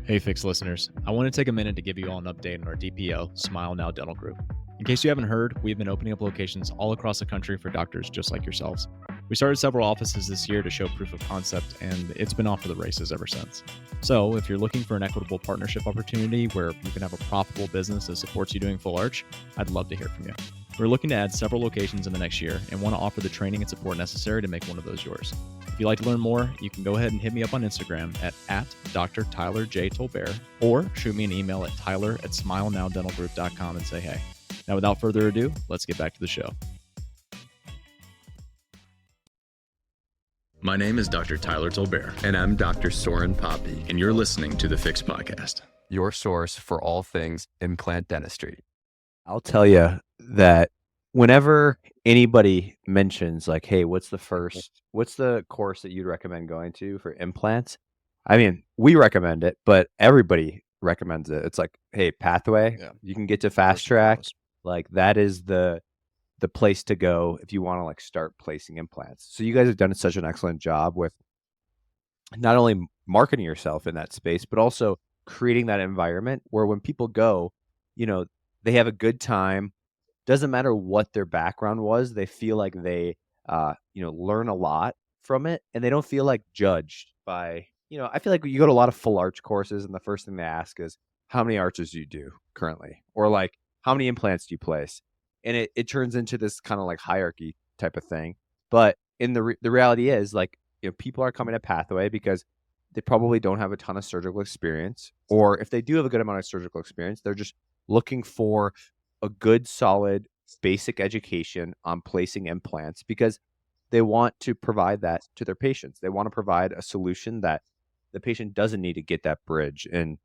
Hey Fix listeners, I want to take a minute to give you all an update on our DPO, Smile Now Dental Group. In case you haven't heard, we've been opening up locations all across the country for doctors just like yourselves. We started several offices this year to show proof of concept, and it's been off to the races ever since. So, if you're looking for an equitable partnership opportunity where you can have a profitable business that supports you doing full arch, I'd love to hear from you. We're looking to add several locations in the next year and want to offer the training and support necessary to make one of those yours. If you'd like to learn more, you can go ahead and hit me up on Instagram at Dr. Tyler J. Tolbert, or shoot me an email at tyler@smilenowdentalgroup.com and say hey. Now, without further ado, let's get back to the show. My name is Dr. Tyler Tolbert. And I'm Dr. Soren Poppy, And you're listening to the Fix Podcast. your source for all things implant dentistry. I'll tell you that whenever anybody mentions like, hey, what's the course that you'd recommend going to for implants? I mean, we recommend it, but everybody recommends it. It's like, hey, Pathway, you can get to Fast Track. Like that is the place to go if you want to like start placing implants. So you guys have done such an excellent job with not only marketing yourself in that space, but also creating that environment where when people go, they have a good time. Doesn't matter what their background was. They feel like they, learn a lot from it, and they don't feel like judged by, I feel like you go to a lot of full arch courses, and the first thing they ask is, how many arches do you do currently? Or like, how many implants do you place? And it turns into this kind of like hierarchy type of thing. But in the reality is like, people are coming to Pathway because they probably don't have a ton of surgical experience, or if they do have a good amount of surgical experience, they're just looking for a good, solid, basic education on placing implants because they want to provide that to their patients. They want to provide a solution that the patient doesn't need to get that bridge and,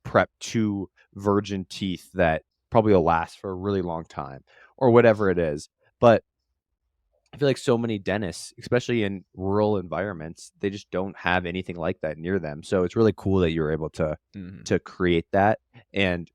prep two virgin teeth that probably will last for a really long time or whatever it is. But I feel like so many dentists, especially in rural environments, they just don't have anything like that near them. So it's really cool that you're able to create that. And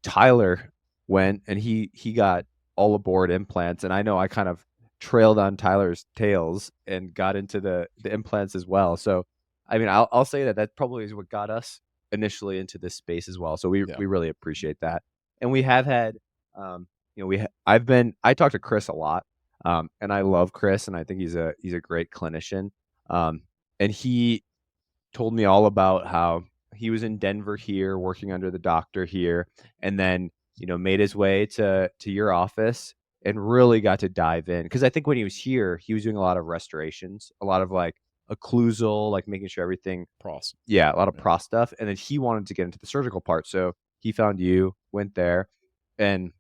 Tyler went and he got all aboard implants, and I know I kind of trailed on Tyler's tails and got into the implants as well. So I mean, I'll say that probably is what got us initially into this space as well. So we really appreciate that. And we have had I talk to Chris a lot. And I love Chris, and I think he's a great clinician. And he told me all about how he was in Denver here, working under the doctor here, and then made his way to your office and really got to dive in. Because I think when he was here, he was doing a lot of restorations, a lot of like occlusal, like making sure everything Pros. Yeah, a lot of pro stuff, and then he wanted to get into the surgical part, so he found you, went there, and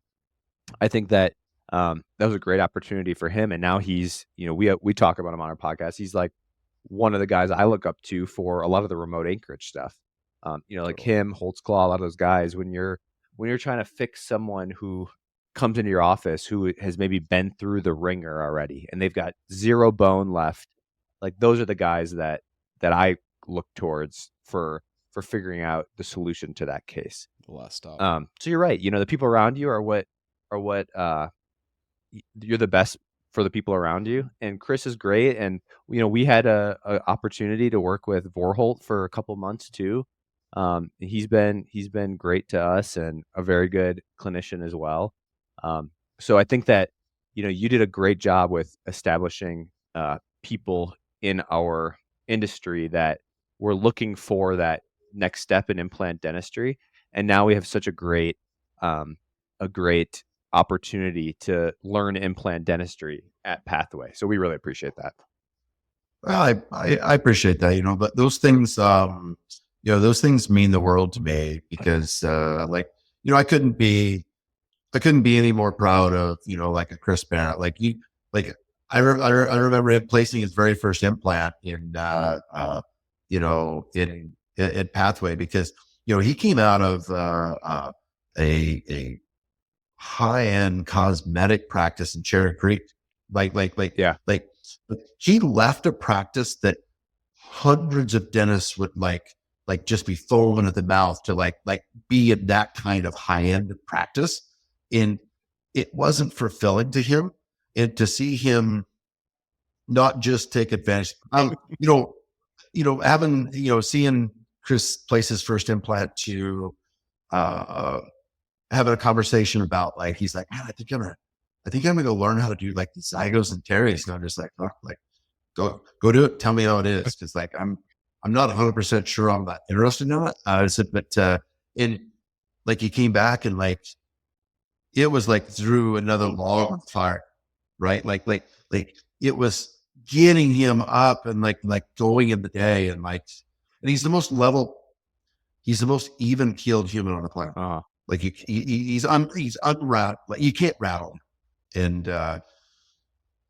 I think that that was a great opportunity for him. And now he's, we talk about him on our podcast. He's like one of the guys I look up to for a lot of the remote anchorage stuff. Like him, Holtzclaw, a lot of those guys. When you're trying to fix someone who comes into your office who has maybe been through the ringer already and they've got zero bone left, like those are the guys that I look towards for figuring out the solution to that case. The last stop. So you're right. The people around you are what you're the best for the people around you. And Chris is great. And, we had a opportunity to work with Vorholt for a couple months too. He's been great to us and a very good clinician as well. So I think that, you did a great job with establishing people in our industry that were looking for that next step in implant dentistry. And now we have such a great opportunity to learn implant dentistry at Pathway. So we really appreciate that. Well, I appreciate that, but those things, those things mean the world to me because, I couldn't be any more proud of, like a Chris Barrett. I remember him placing his very first implant in Pathway because, he came out of a high-end cosmetic practice in Cherry Creek. He left a practice that hundreds of dentists would just be foaming at the mouth to be in that kind of high-end practice. And it wasn't fulfilling to him, and to see him not just take advantage, seeing Chris placed his first implant to having a conversation about like, he's like, man, I think I'm gonna go learn how to do like the zygos and teres. And I'm just like, oh, like go do it. Tell me how it is. Cause like, I'm not 100% sure I'm not interested in it. I said, but, in like, he came back and like, it was like through another log on fire, right? Like it was getting him up and like going in the day and like, and he's the most even keeled human on the planet. Uh-huh. Like he's unrattled. Like you can't rattle him. And, I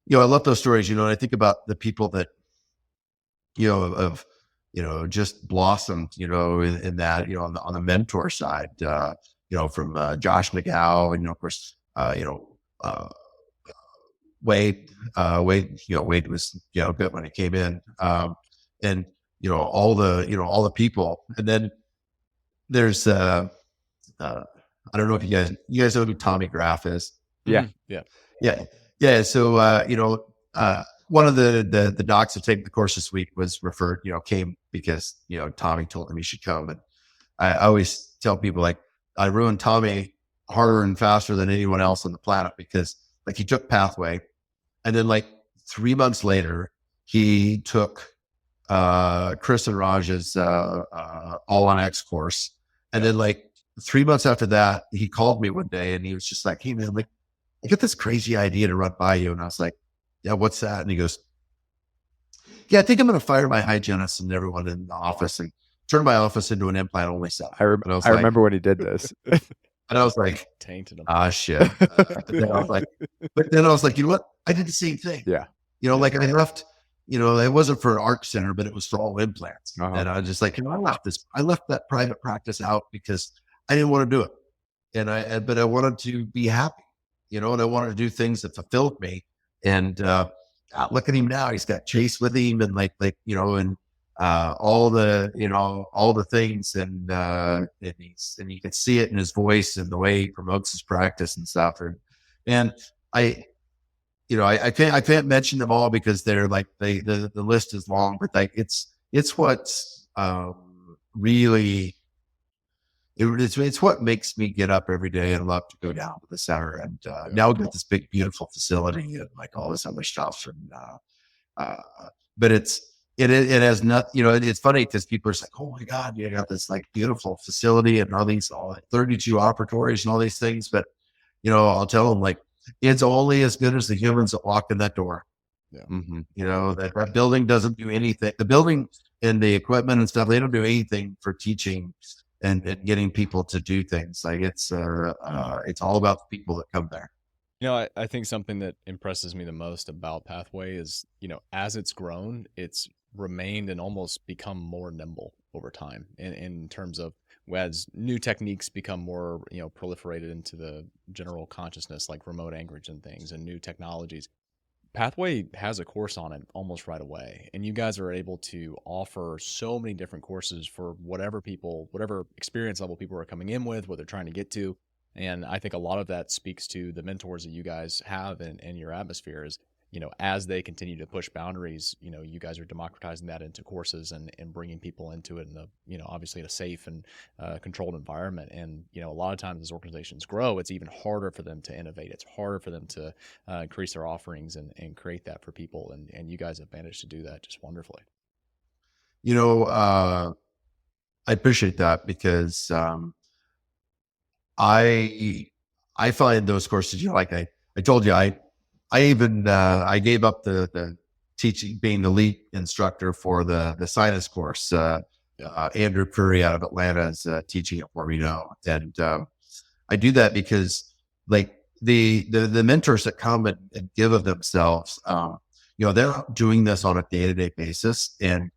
love those stories, and I think about the people that, just blossomed, in that, on the mentor side, from Josh McGow, and of course, Wade, Wade was, good when he came in, and, all the people. And then there's, I don't know if you guys know who Tommy Graff is. Yeah. Yeah. So, one of the docs that take the course this week was referred, came because, Tommy told him he should come. And I always tell people, like, I ruined Tommy harder and faster than anyone else on the planet, because like he took Pathway, and then like 3 months later, he took, Chris and Raj's, All on X course. And then like 3 months after that, he called me one day and he was just like, hey man, like, I get this crazy idea to run by you. And I was like, yeah, what's that? And he goes, yeah, I think I'm going to fire my hygienist and everyone in the office and turn my office into an implant only cell. I remember when he did this. And I was like, Tainted him. Shit. But then I was like, you know what? I did the same thing. Yeah. Like I left, it wasn't for ARC Center, but it was for all implants. Uh-huh. And I was just like, I left that private practice out because I didn't want to do it. But I wanted to be happy, and I wanted to do things that fulfilled me. And, look at him now. He's got Chase with him, and and, all the things. And you can see it in his voice and the way he promotes his practice and stuff. And I can't mention them all because they're like, the list is long, but like, it's what's, really, it's what makes me get up every day and love to go down to the center. And, now we've got this big, beautiful facility and like all this other stuff. And, but it has not, it's funny because people are like, oh my God, you got this like beautiful facility and all 32 operatories and all these things. But, I'll tell them, like, it's only as good as the humans that walk in that door. Yeah. Mm-hmm. That building doesn't do anything. The building and the equipment and stuff, they don't do anything for teaching and getting people to do things. Like it's all about the people that come there. I think something that impresses me the most about Pathway is, as it's grown, it's remained and almost become more nimble over time in terms of, as new techniques become more, proliferated into the general consciousness, like remote anchorage and things and new technologies. Pathway has a course on it almost right away. And you guys are able to offer so many different courses for whatever experience level people are coming in with, what they're trying to get to. And I think a lot of that speaks to the mentors that you guys have in your atmosphere is, as they continue to push boundaries, you guys are democratizing that into courses and bringing people into it in obviously in a safe and controlled environment. And, a lot of times as organizations grow, it's even harder for them to innovate. It's harder for them to increase their offerings and create that for people. And you guys have managed to do that just wonderfully. I appreciate that because I find those courses, like I told you, I even I gave up the teaching, being the lead instructor for the sinus course. Andrew Curry out of Atlanta is teaching it for me now, and I do that because like the mentors that come and give of themselves, they're doing this on a day-to-day basis, and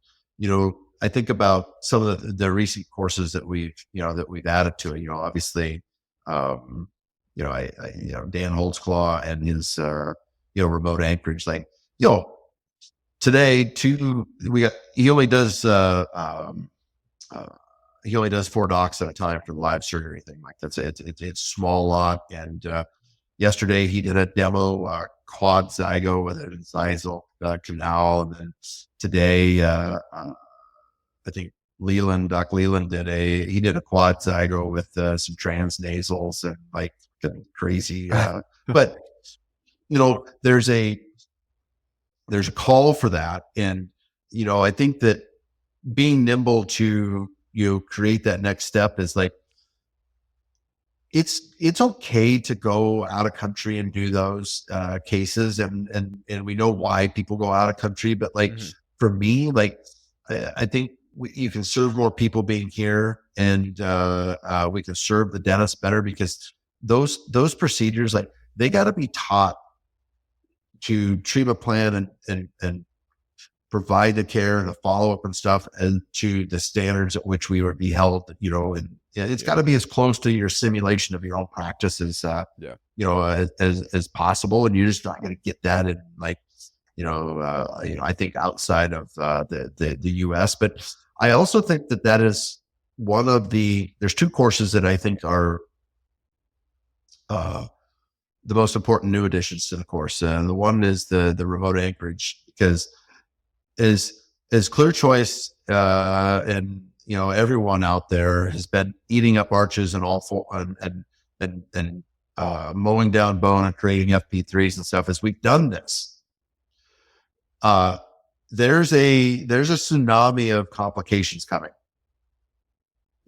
I think about some of the recent courses that we've added to it. Obviously, Dan Holtzclaw and his remote anchorage. Like, today he only does 4 docs at a time for the live surgery thing. Like it's small lot. And yesterday he did a demo quad zygo with an incisal canal, and then today I think Doc Leland did a quad zygo with some transnasals and like crazy. But there's a call for that, and I think that being nimble to create that next step is like it's okay to go out of country and do those cases, and we know why people go out of country, but like for me, like I think you can serve more people being here, and we can serve the dentist better, because those procedures, like they got to be taught to treatment plan and provide the care and the follow-up and stuff, and to the standards at which we would be held, and it's got to be as close to your simulation of your own practice as as possible. And you're just not going to get that in like, I think outside of the US. But I also think that is one of there's two courses that I think are the most important new additions to the course. The one is the remote anchorage, because as Clear Choice and everyone out there has been eating up arches and and mowing down bone and creating FP3s and stuff. As we've done this, there's a tsunami of complications coming.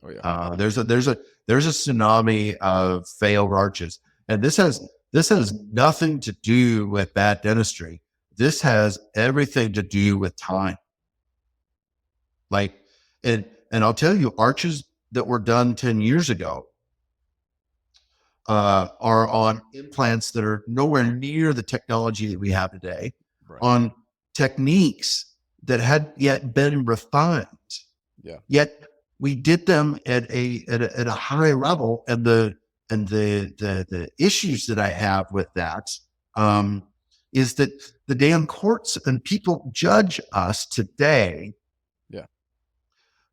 Oh yeah. There's a tsunami of failed arches, and this has nothing to do with bad dentistry. This has everything to do with time. Like, and I'll tell you, arches that were done 10 years ago are on implants that are nowhere near the technology that we have today, on techniques that had yet been refined. Yeah. Yet we did them at a high level, and the issues that I have with that is that the damn courts and people judge us today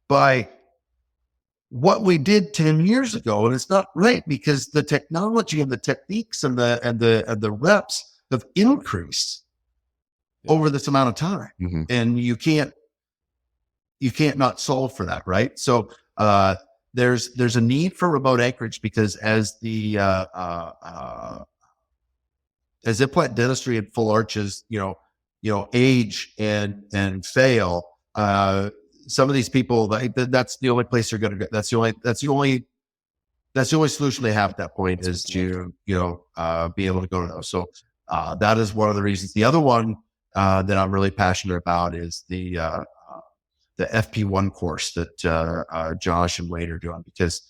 by what we did 10 years ago. And it's not right, because the technology and the techniques and the reps have increased over this amount of time. And you can't not solve for that. Right. So there's a need for remote anchorage, because as as implant dentistry and full arches, age and fail, some of these people, that's the only place they're going to go. That's the only solution they have at that point, is to, be able to go to those. So that is one of the reasons. The other one that I'm really passionate about is the FP1 course that Josh and Wade are doing, because,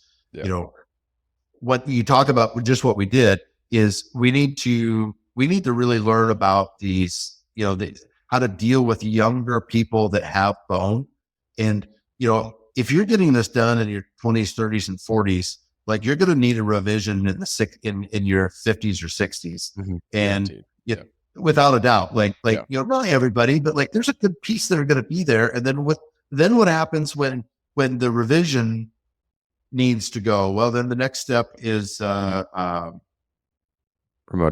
what you talk about, just what we did, is we need to really learn about these, how to deal with younger people that have bone. And, if you're getting this done in your 20s, 30s, and 40s, like, you're going to need a revision in your 50s or 60s. And without a doubt, not everybody, but like, there's a good piece that are going to be there. And then what happens when the revision needs to go? Well, then the next step is remote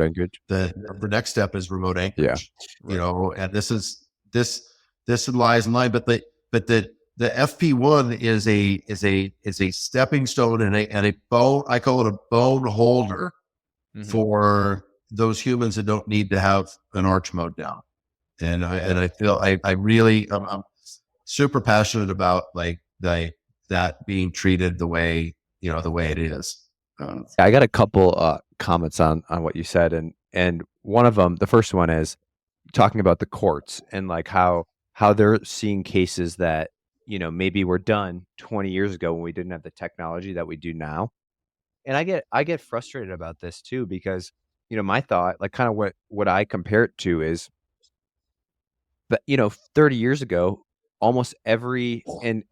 anchorage. The next step is remote anchorage. And this lies in line, but the FP1 is a stepping stone and a bone. I call it a bone holder for those humans that don't need to have an arch mowed down. And I feel I'm super passionate about that being treated the way it is. I got a couple comments on what you said, and one of them, the first one, is talking about the courts and like how they're seeing cases that maybe were done 20 years ago when we didn't have the technology that we do now. And I get frustrated about this too, because my thought, like, kind of what I compare it to is that 30 years ago, almost every and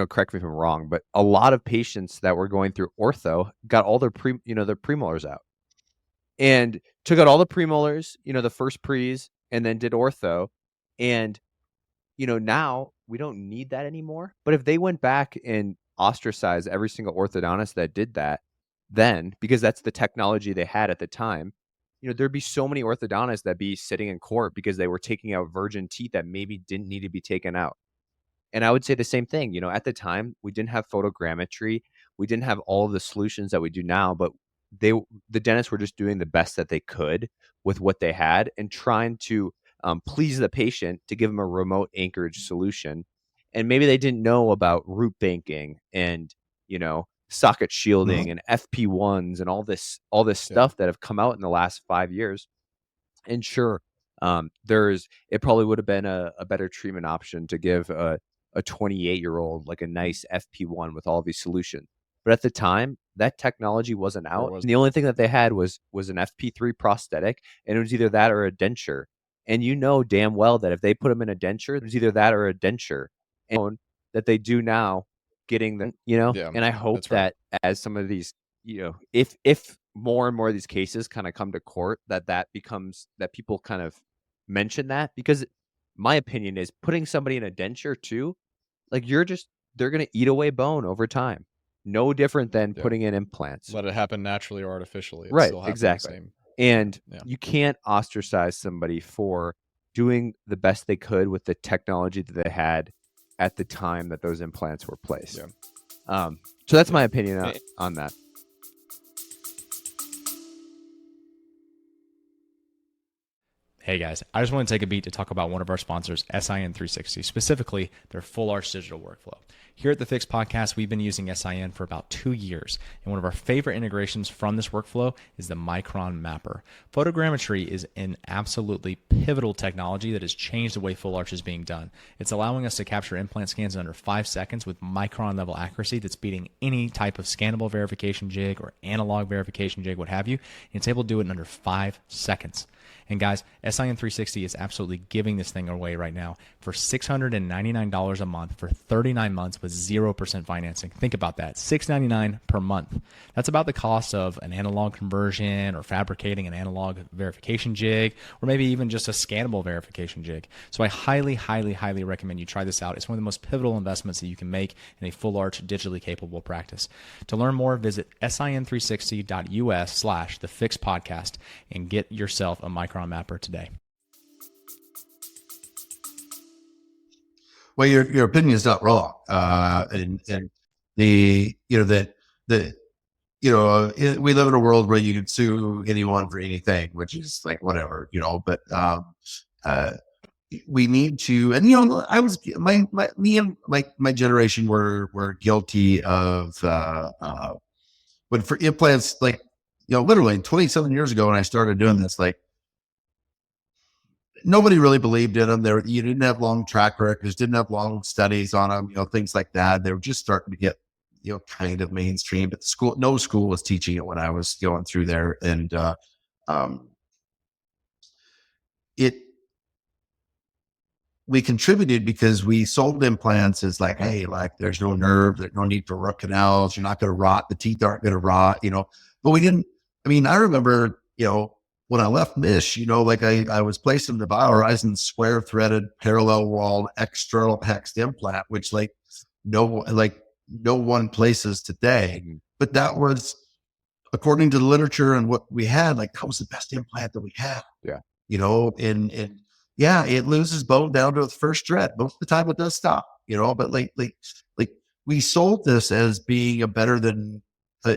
correct me if I'm wrong, but a lot of patients that were going through ortho got all their their premolars out, and took out all the premolars, the first pre's, and then did ortho. And now we don't need that anymore. But if they went back and ostracized every single orthodontist that did that, then, because that's the technology they had at the time, there'd be so many orthodontists that be sitting in court because they were taking out virgin teeth that maybe didn't need to be taken out. And I would say the same thing. At the time, we didn't have photogrammetry. We didn't have all of the solutions that we do now, but the dentists were just doing the best that they could with what they had and trying to please the patient to give them a remote anchorage solution. And maybe they didn't know about root banking and, socket shielding and FP1s and all this stuff that have come out in the last 5 years. And sure, it probably would have been a better treatment option to give a 28-year-old like a nice FP1 with all these solutions. But at the time, that technology wasn't out. And the only thing that they had was an FP3 prosthetic, and it was either that or a denture. And you know damn well that if they put them in a denture, it was either that or a denture. And that they do now, getting them, and I hope that as some of these, if more and more of these cases kind of come to court, that people kind of mention that, because my opinion is putting somebody in a denture too, like they're going to eat away bone over time. No different than putting in implants. Let it happen naturally or artificially. It Right, still happens exactly. the same. And you can't ostracize somebody for doing the best they could with the technology that they had at the time that those implants were placed. So that's my opinion on that. Hey guys, I just want to take a beat to talk about one of our sponsors, SIN360, specifically their full arch digital workflow. Here at the Fix Podcast, we've been using SIN for about 2 years, and one of our favorite integrations from this workflow is the Micron Mapper. Photogrammetry is an absolutely pivotal technology that has changed the way full arch is being done. It's allowing us to capture implant scans in under 5 seconds with micron level accuracy that's beating any type of scannable verification jig or analog verification jig, what have you, and it's able to do it in under 5 seconds. And guys, SIN360 is absolutely giving this thing away right now for $699 a month for 39 months with 0% financing. Think about that, $699 per month. That's about the cost of an analog conversion or fabricating an analog verification jig, or maybe even just a scannable verification jig. So I highly, highly, highly recommend you try this out. It's one of the most pivotal investments that you can make in a full arch digitally capable practice. To learn more, visit sin360.us/thefixpodcast and get yourself a Micron Mapper today. Well, your opinion is not wrong, and we live in a world where you can sue anyone for anything, which is like whatever, But we need to, and I was me and my generation were guilty of when for implants, literally 27 years ago when I started doing this, nobody really believed in them. You didn't have long track records, didn't have long studies on them, things like that. They were just starting to get, kind of mainstream. But no school was teaching it when I was going through there, and we contributed because we sold implants as hey, there's no nerve, there's no need for root canals, you're not going to rot, the teeth aren't going to rot, But we didn't. I remember, when I left Mish, I was placing the BioHorizons square threaded parallel walled external hexed implant, which no one places today. But that was, according to the literature and what we had, that was the best implant that we had. Yeah. And it loses bone down to the first thread. Most of the time it does stop, but we sold this as being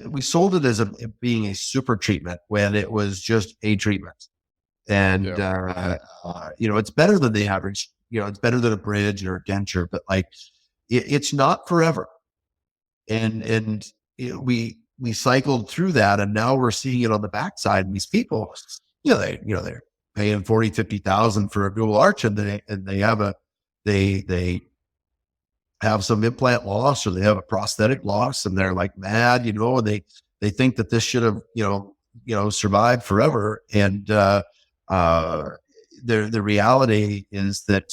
we sold it as being a super treatment when it was just a treatment. And, it's better than the average, it's better than a bridge or a denture, but it's not forever. And we cycled through that, and now we're seeing it on the backside. And these people, they're paying 40, 50,000 for a dual arch, and they have some implant loss, or they have a prosthetic loss, and they're mad, and they think that this should have, survived forever. And the reality is that,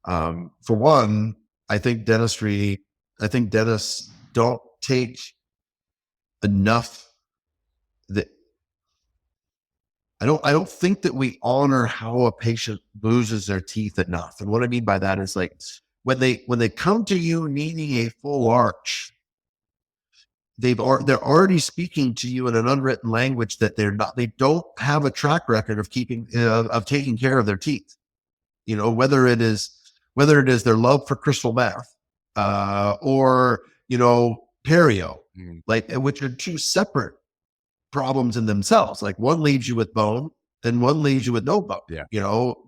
for one, I think dentists don't take enough that I don't think that we honor how a patient loses their teeth enough. And what I mean by that is when they come to you needing a full arch, they're already speaking to you in an unwritten language that they don't have a track record of taking care of their teeth. Whether it is whether it is their love for crystal meth, or, perio, which are two separate problems in themselves. Like one leaves you with bone and one leaves you with no bone, Yeah.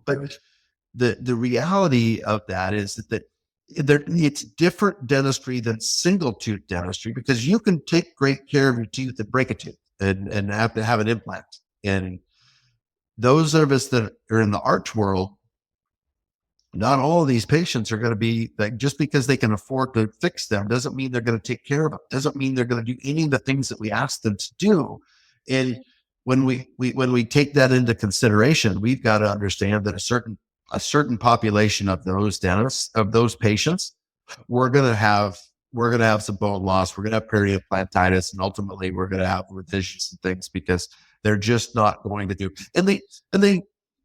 but the reality of that is that it's different dentistry than single tooth dentistry, because you can take great care of your teeth and break a tooth and have to have an implant. And those of us that are in the arch world, not all of these patients are going to be like, just because they can afford to fix them doesn't mean they're going to take care of them. Doesn't mean they're going to do any of the things that we ask them to do. And when we take that into consideration, we've got to understand that a certain population of those dentists, of those patients, we're going to have some bone loss. We're going to have periimplantitis, and ultimately we're going to have revisions and things, because they're just not going to do. And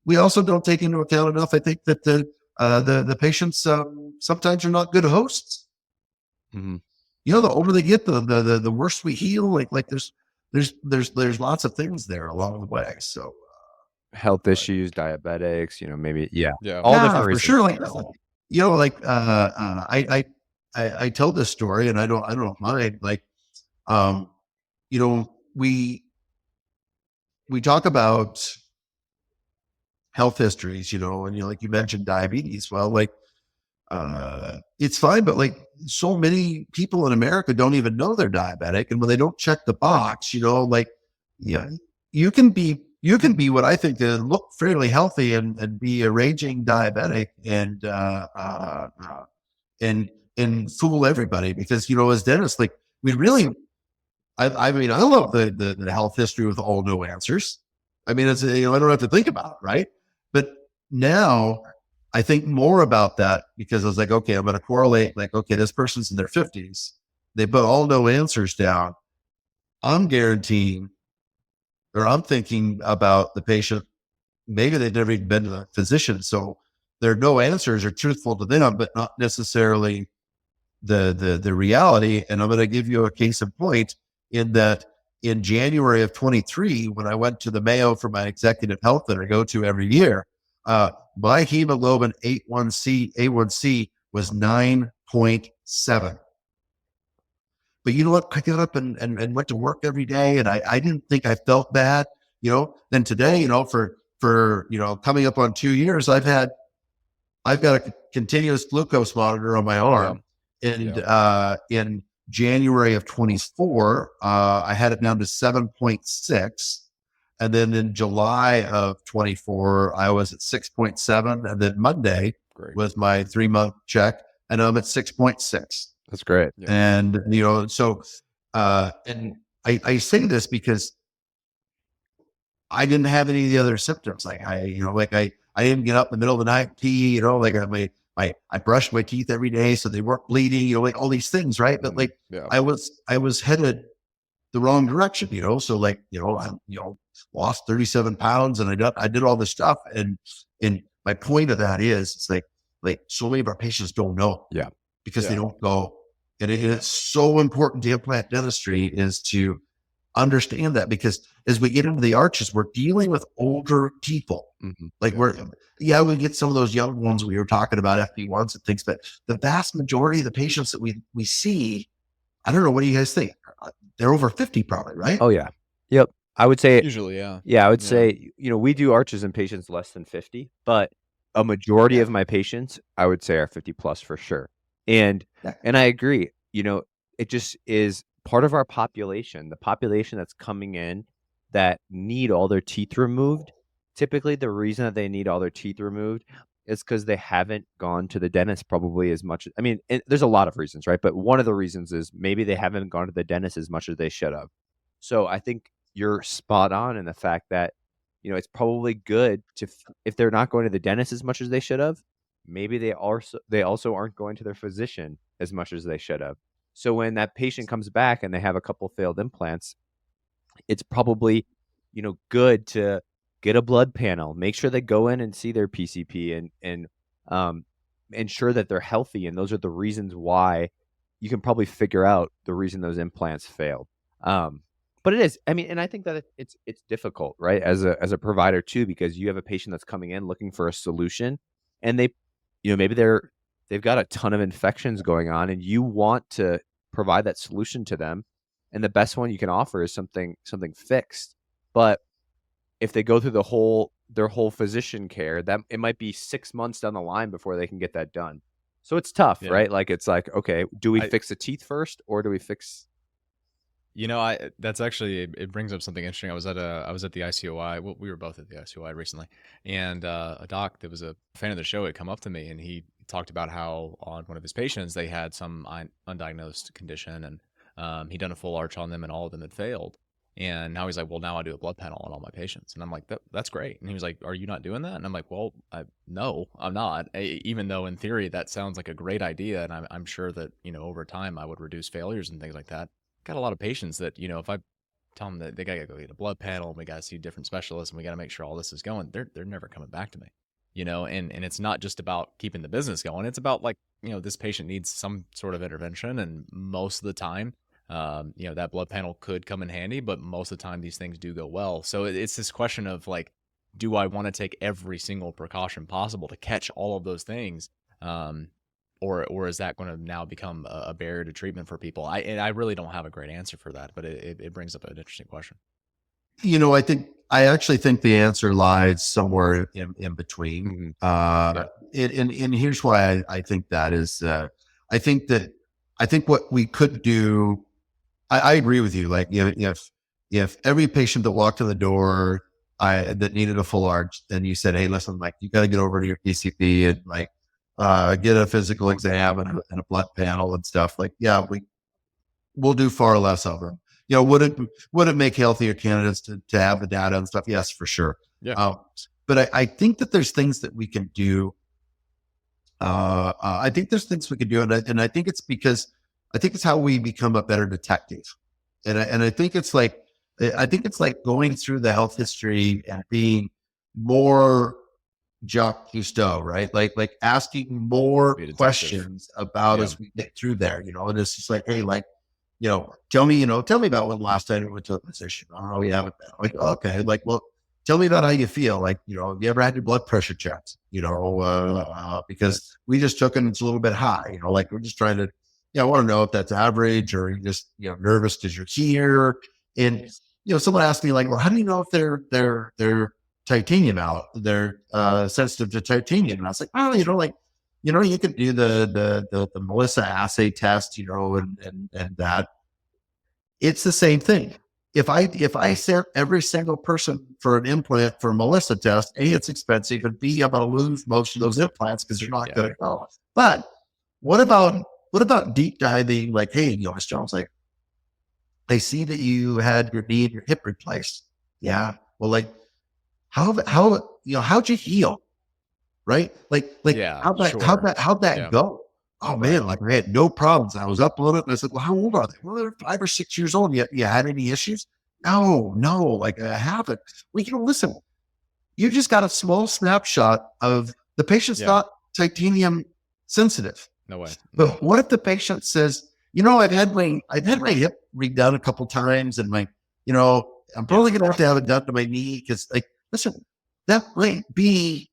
we also don't take into account enough, I think, that the patients sometimes are not good hosts. Mm-hmm. The older they get, the worse we heal. Like there's lots of things there along the way. So Health issues, diabetics, maybe, all different for reasons. sure. I tell this story, and I don't mind. Like, we talk about health histories, and like you mentioned diabetes. Well, like, it's fine, but like, so many people in America don't even know they're diabetic, and when they don't check the box, you can be what I think to look fairly healthy and be a raging diabetic, and fool everybody, because as dentists, like, we really, I mean, I love the health history with all no answers. I mean, it's, I don't have to think about it, right? But now I think more about that, because I was like, okay, I'm going to correlate, like, okay, this person's in their 50s. They put all no answers down. I'm guaranteeing, or I'm thinking about the patient. Maybe they've never even been to the physician. So their no answers are truthful to them, but not necessarily the reality. And I'm going to give you a case in point, in that in January of 23, when I went to the Mayo for my executive health that I go to every year, my hemoglobin A1C was 9.7. But you know what? I got up and went to work every day, and I didn't think I felt bad. Then today, for coming up on 2 years, I've got a continuous glucose monitor on my arm. And in January of 24, I had it down to 7.6. And then in July of 24, I was at 6.7. And then Monday was my 3-month check, and I'm at 6.6. That's great. Yeah. And, so, and I say this because I didn't have any of the other symptoms. Like I didn't get up in the middle of the night and pee, I brushed my teeth every day, so they weren't bleeding, like all these things. Right. But like, I was headed the wrong direction, so like, I lost 37 pounds, and I did all this stuff. And my point of that is, it's like so many of our patients don't know. Yeah. Because they don't go. And it's so important to implant dentistry is to understand that, because as we get into the arches, we're dealing with older people. Mm-hmm. Like we get some of those young ones we were talking about, FP1s and things, but the vast majority of the patients that we see, I don't know, what do you guys think? They're over 50 probably, right? Oh yeah. Yep. I would say Usually, yeah. Yeah, I would say, we do arches in patients less than 50, but a majority of my patients, I would say, are 50 plus for sure. And I agree, it just is part of our population, the population that's coming in that need all their teeth removed. Typically, the reason that they need all their teeth removed is because they haven't gone to the dentist probably as much. I mean, there's a lot of reasons, right? But one of the reasons is maybe they haven't gone to the dentist as much as they should have. So I think you're spot on in the fact that, it's probably good if they're not going to the dentist as much as they should have, maybe they also aren't going to their physician as much as they should have. So when that patient comes back and they have a couple failed implants, it's probably, good to get a blood panel, make sure they go in and see their PCP and ensure that they're healthy. And those are the reasons why you can probably figure out the reason those implants failed. But it is, and I think that it's difficult, right? As a provider too, because you have a patient that's coming in looking for a solution, and maybe they've got a ton of infections going on, and you want to provide that solution to them, and the best one you can offer is something fixed. But if they go through their whole physician care, that it might be 6 months down the line before they can get that done. So it's tough, right? Like, it's like, okay, do we fix the teeth first, or do we fix? That's actually, it brings up something interesting. I was at the ICOI. Well, we were both at the ICOI recently, and a doc that was a fan of the show had come up to me, and he talked about how on one of his patients they had some undiagnosed condition, and he'd done a full arch on them, and all of them had failed. And now he's like, well, now I do a blood panel on all my patients, and I'm like, that's great. And he was like, are you not doing that? And I'm like, well, no, I'm not. Even though in theory that sounds like a great idea, and I'm sure that over time I would reduce failures and things like that. Got a lot of patients that if I tell them that they gotta go get a blood panel and we gotta see different specialists and we gotta make sure all this is going, they're never coming back to me. And it's not just about keeping the business going. It's about, like, this patient needs some sort of intervention, and most of the time, that blood panel could come in handy, but most of the time these things do go well. So it's this question of, like, do I want to take every single precaution possible to catch all of those things? Or is that going to now become a barrier to treatment for people? I really don't have a great answer for that, but it brings up an interesting question. I actually think the answer lies somewhere in between. And here's why I think that is. I think what we could do. I agree with you. Like, if every patient that walked in the door that needed a full arch, and you said, hey, listen, like, you got to get over to your PCP and, like, get a physical exam and a blood panel and stuff. Like, yeah, we'll do far less of them. Would it make healthier candidates to have the data and stuff? Yes, for sure. Yeah. But I think that there's things that we can do. I think there's things we can do, and I think it's because I think it's how we become a better detective. And I think it's like going through the health history and being more Jacques Cousteau, right? Like asking more questions about as we get through there, and it's just like, hey, like, tell me about when last time you went to a physician. Oh, you haven't been. Like, okay, like, well, tell me about how you feel. Like, have you ever had your blood pressure checked? Because we just took it and it's a little bit high, like, we're just trying to, I want to know if that's average, or you're just, nervous because you're here. And, someone asked me, like, well, how do you know if they're titanium out? They're sensitive to titanium. And I was like, oh, you could do the Melissa assay test, and that. It's the same thing. If I sent every single person for an implant for a Melissa test, A, it's expensive, and B, I'm going to lose most of those implants because they're not going to go. But what about deep diving? Like, hey, Mr. Jones, like, I see that you had your knee and your hip replaced. Yeah. Well, like, how'd you heal? Right? Like, how'd that go? Oh man, like, I had no problems. I was up on it, and I said, well, how old are they? Well, they're 5 or 6 years old. You had any issues? No, like, I haven't. Well, listen, you just got a small snapshot of the patient's not titanium sensitive. No way. But what if the patient says, I've had my hip redone a couple times, and I'm probably going to have it done to my knee, because, like, listen, that might be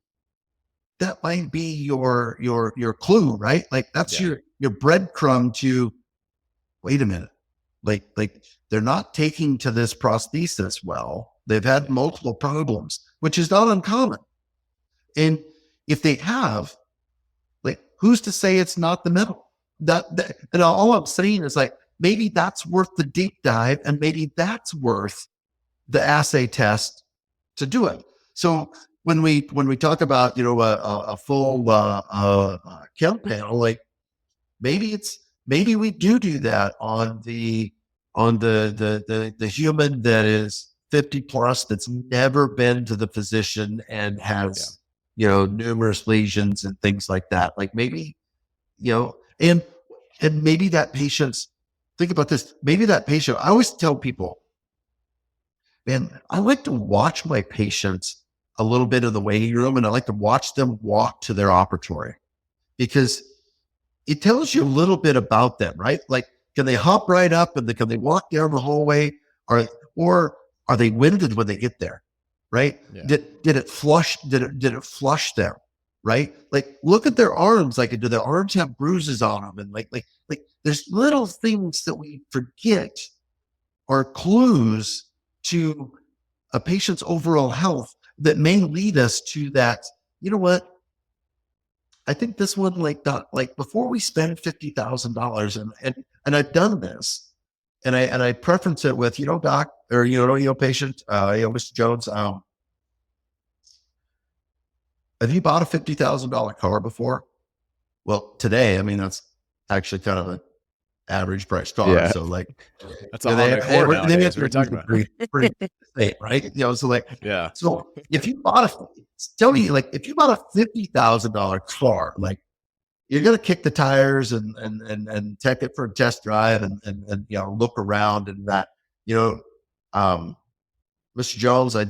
your clue, right? Like, that's your breadcrumb to, wait a minute. Like they're not taking to this prosthesis well. They've had multiple problems, which is not uncommon. And if they have, like, who's to say it's not the middle? And all I'm saying is, like, maybe that's worth the deep dive, and maybe that's worth the assay test to do it. So when we talk about, a full count panel, like, maybe we do that on the human that is 50 plus, that's never been to the physician and has numerous lesions and things like that. Like, maybe, and maybe that patient's, think about this, maybe that patient, I always tell people, man, I like to watch my patients a little bit in the waiting room, and I like to watch them walk to their operatory, because it tells you a little bit about them, right? Like, can they hop right up, and can they walk down the hallway, or are they winded when they get there, right? Yeah. Did it flush them, right? Like, look at their arms. Like, do their arms have bruises on them? And like there's little things that we forget are clues to a patient's overall health that may lead us to that. You know what? I think this one, like before we spend $50,000, and I've done this, and I preference it with, doc, or patient, Mr. Jones, have you bought a $50,000 car before? Well, today, I mean, that's actually kind of an average price car. Yeah. So like, That's a Honda Accord nowadays. We were talking about. Pretty right? So like, Yeah. so if you bought tell me, like, if you bought a $50,000 car, like, you're going to kick the tires and take it for a test drive and look around and that, Mr. Jones, I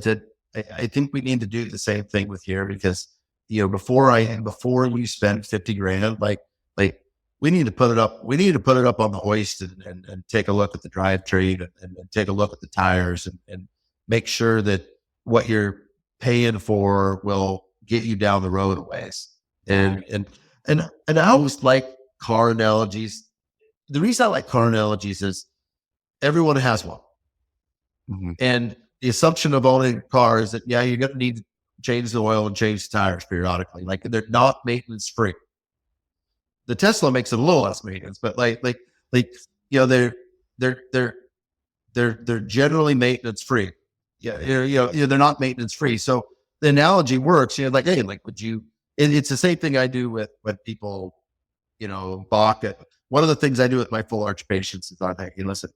think we need to do the same thing with here, because, before you spend 50 grand, like we need to put it up. We need to put it up on the hoist and take a look at the drivetrain and take a look at the tires and make sure that what you're paying for will get you down the road a ways. And I always like car analogies. The reason I like car analogies is everyone has one. Mm-hmm. And the assumption of owning a car is that, yeah, you're going to need to change the oil and change the tires periodically. Like, they're not maintenance free. The Tesla makes it a little less maintenance, but they're generally maintenance free. Yeah. They're not maintenance free. So the analogy works, like, hey, like, it's the same thing I do with when people, balk at. One of the things I do with my full arch patients is I think, hey, listen,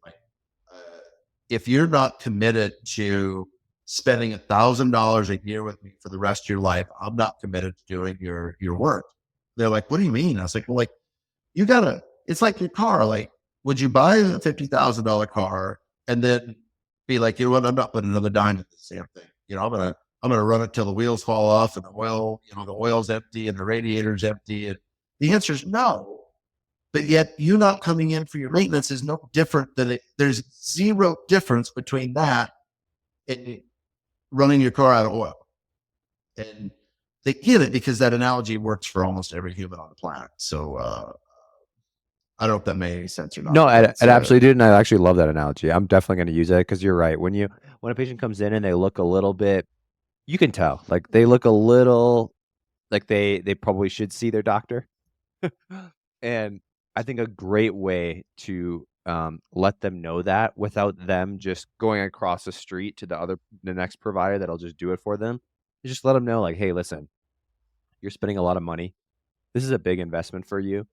if you're not committed to spending $1,000 a year with me for the rest of your life, I'm not committed to doing your work. They're like, what do you mean? I was like, well, like, it's like your car. Like, would you buy a $50,000 car and then be like, you know what, I'm not putting another dime in this damn thing. I'm going to run it till the wheels fall off and the oil's empty and the radiator's empty. And the answer is no. But yet you not coming in for your maintenance is no different than there's zero difference between that and running your car out of oil. And they get it because that analogy works for almost every human on the planet. So I don't know if that made any sense or not. No, it absolutely did. And I actually love that analogy. I'm definitely going to use it, because you're right. When a patient comes in and they look a little bit, you can tell, like, they look a little like they probably should see their doctor. And I think a great way to let them know that without them just going across the street to the next provider that'll just do it for them, is just let them know, like, hey, listen, you're spending a lot of money. This is a big investment for you.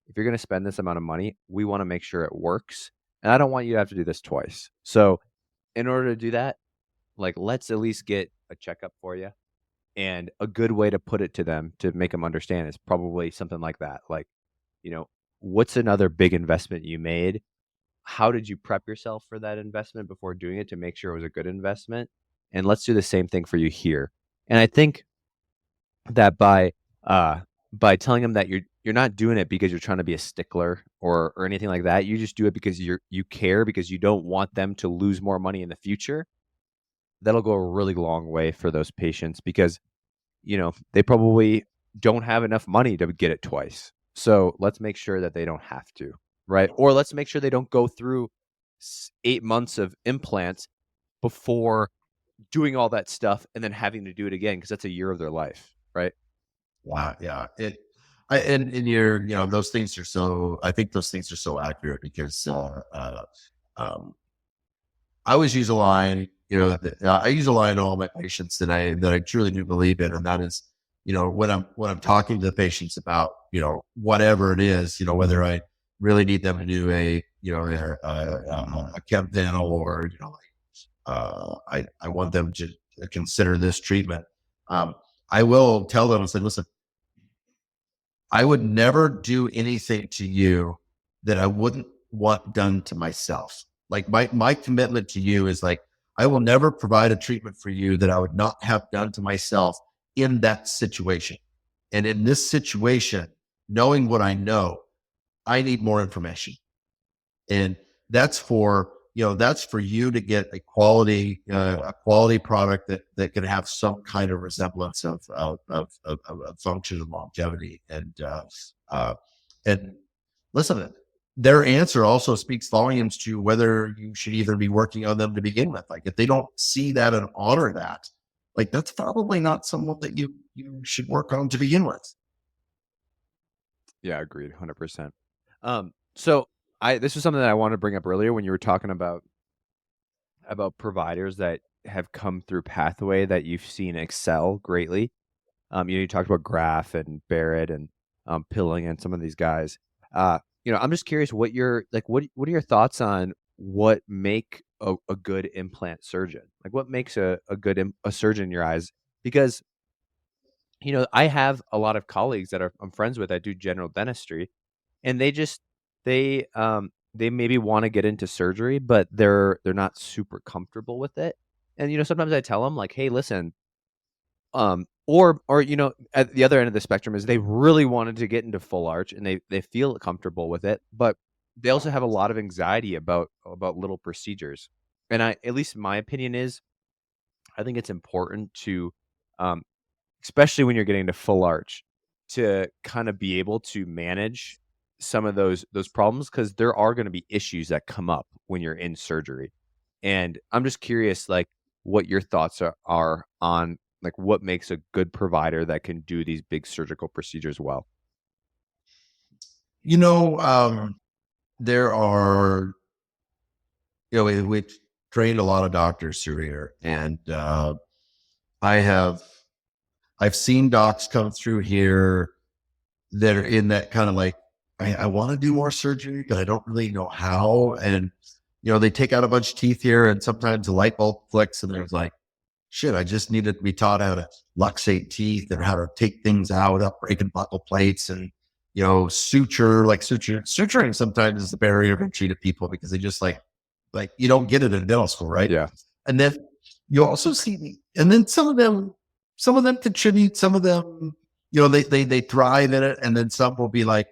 If you're going to spend this amount of money, we want to make sure it works. And I don't want you to have to do this twice. So in order to do that, like, let's at least get a checkup for you. And a good way to put it to them to make them understand is probably something like that. Like, what's another big investment you made? How did you prep yourself for that investment before doing it to make sure it was a good investment? And let's do the same thing for you here. And I think that by telling them that you're not doing it because you're trying to be a stickler or anything like that, you just do it because you care, because you don't want them to lose more money in the future. That'll go a really long way for those patients, because they probably don't have enough money to get it twice. So let's make sure that they don't have to, right? Or let's make sure they don't go through 8 months of implants before doing all that stuff and then having to do it again, because that's a year of their life, right? Wow. Yeah. And you're, those things are so, I think those things are so accurate, because I always use a line, I use a line to all my patients that I truly do believe in. And that is, when I'm talking to the patients about, whatever it is, whether I really need them to do a chem panel, or, I want them to consider this treatment. I will tell them and say, listen, I would never do anything to you that I wouldn't want done to myself. Like, my commitment to you is, like, I will never provide a treatment for you that I would not have done to myself in that situation. And in this situation, knowing what I know, I need more information. And that's for, that's for you to get a quality product that can have some kind of resemblance of function and longevity. And listen, their answer also speaks volumes to whether you should even be working on them to begin with. Like if they don't see that and honor that, like that's probably not someone that you should work on to begin with. Yeah, agreed, 100%. So this was something that I wanted to bring up earlier when you were talking about providers that have come through Pathway that you've seen excel greatly. You talked about Graf and Barrett and Pilling and some of these guys. I'm just curious what are your thoughts on what make a good implant surgeon? Like what makes a good a surgeon in your eyes? Because I have a lot of colleagues that I'm friends with that do general dentistry, and they maybe want to get into surgery, but they're not super comfortable with it. And sometimes I tell them like, hey, listen, or at the other end of the spectrum is they really wanted to get into full arch and they feel comfortable with it, but they also have a lot of anxiety about little procedures. And at least my opinion is, I think it's important to, especially when you're getting to full arch, to kind of be able to manage some of those problems, because there are going to be issues that come up when you're in surgery. And I'm just curious, like, what your thoughts are on like what makes a good provider that can do these big surgical procedures well. There are, we've trained a lot of doctors through here, and I've seen docs come through here that are in that kind of like, I want to do more surgery, but I don't really know how. And, they take out a bunch of teeth here, and sometimes the light bulb flicks and there's like, shit, I just needed to be taught how to luxate teeth and how to take things out, up breaking buccal plates, and, suturing sometimes is the barrier of entry to people because they just like you don't get it in dental school, right? Yeah. And then you also see, and then some of them contribute, some of them, they thrive in it. And then some will be like,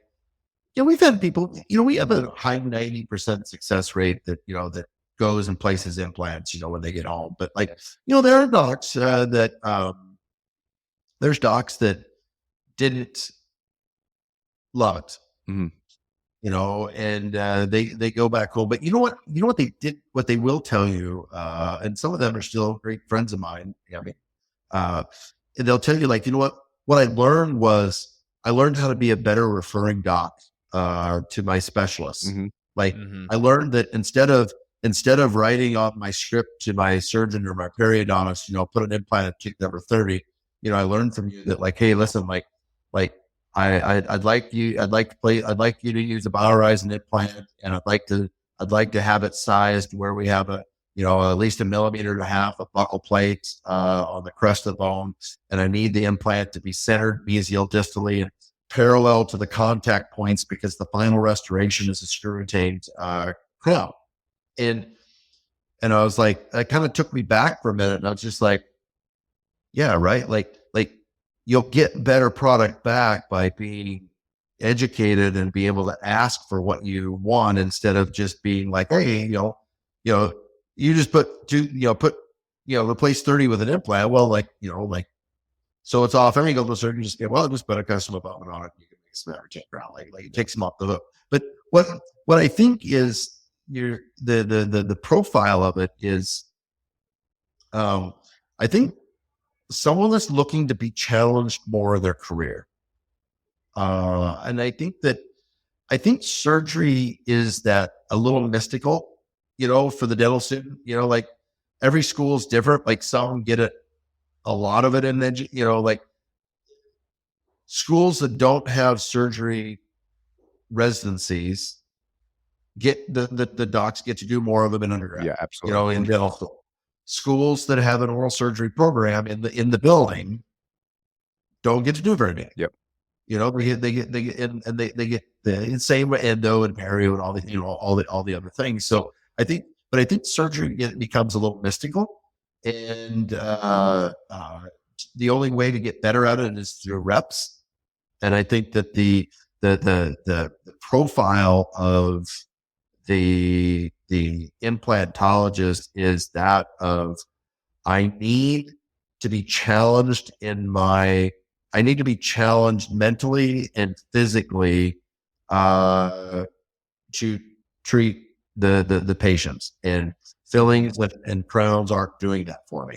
we've had people, we have a high 90% success rate that goes and places implants, when they get home. But there are docs there's docs that didn't love it, Mm-hmm. and they go back home. But you know what they did, what they will tell you, and some of them are still great friends of mine. And they'll tell you like, what I learned was I learned how to be a better referring doc to my specialists. Mm-hmm. I learned that instead of writing off my script to my surgeon or my periodontist, put an implant at tooth number 30, I learned from you that like, hey, listen, I'd like you to use a BioHorizon implant, and I'd like to have it sized where we have at least 1.5 millimeters of buccal plate on the crest of the bone, and I need the implant to be centered mesial distally and parallel to the contact points because the final restoration is a screw-retained crown. And I was like, that kind of took me back for a minute, and I was just like, yeah, right. Like you'll get better product back by being educated and be able to ask for what you want instead of just being like, hey, you just replace 30 with an implant. Well, so it's off. And you go to the surgeon, just get, well, just put a custom abutment on it. You can make some average around, like it takes them off the hook. But what I think is the profile of it is, I think someone that's looking to be challenged more in their career. And I think surgery is that a little mystical, for the dental student, like every school is different. Like some get it, a lot of it in schools that don't have surgery residencies get the docs get to do more of them in undergrad. Yeah, absolutely. In dental school. Schools that have an oral surgery program in the building don't get to do very many. Yep. They get the same endo and perio and all the all the other things. So I think surgery becomes a little mystical, and the only way to get better at it is through reps. And I think that the profile of the the implantologist is that of, I need to be challenged I need to be challenged mentally and physically to treat the patients, and fillings and crowns aren't doing that for me.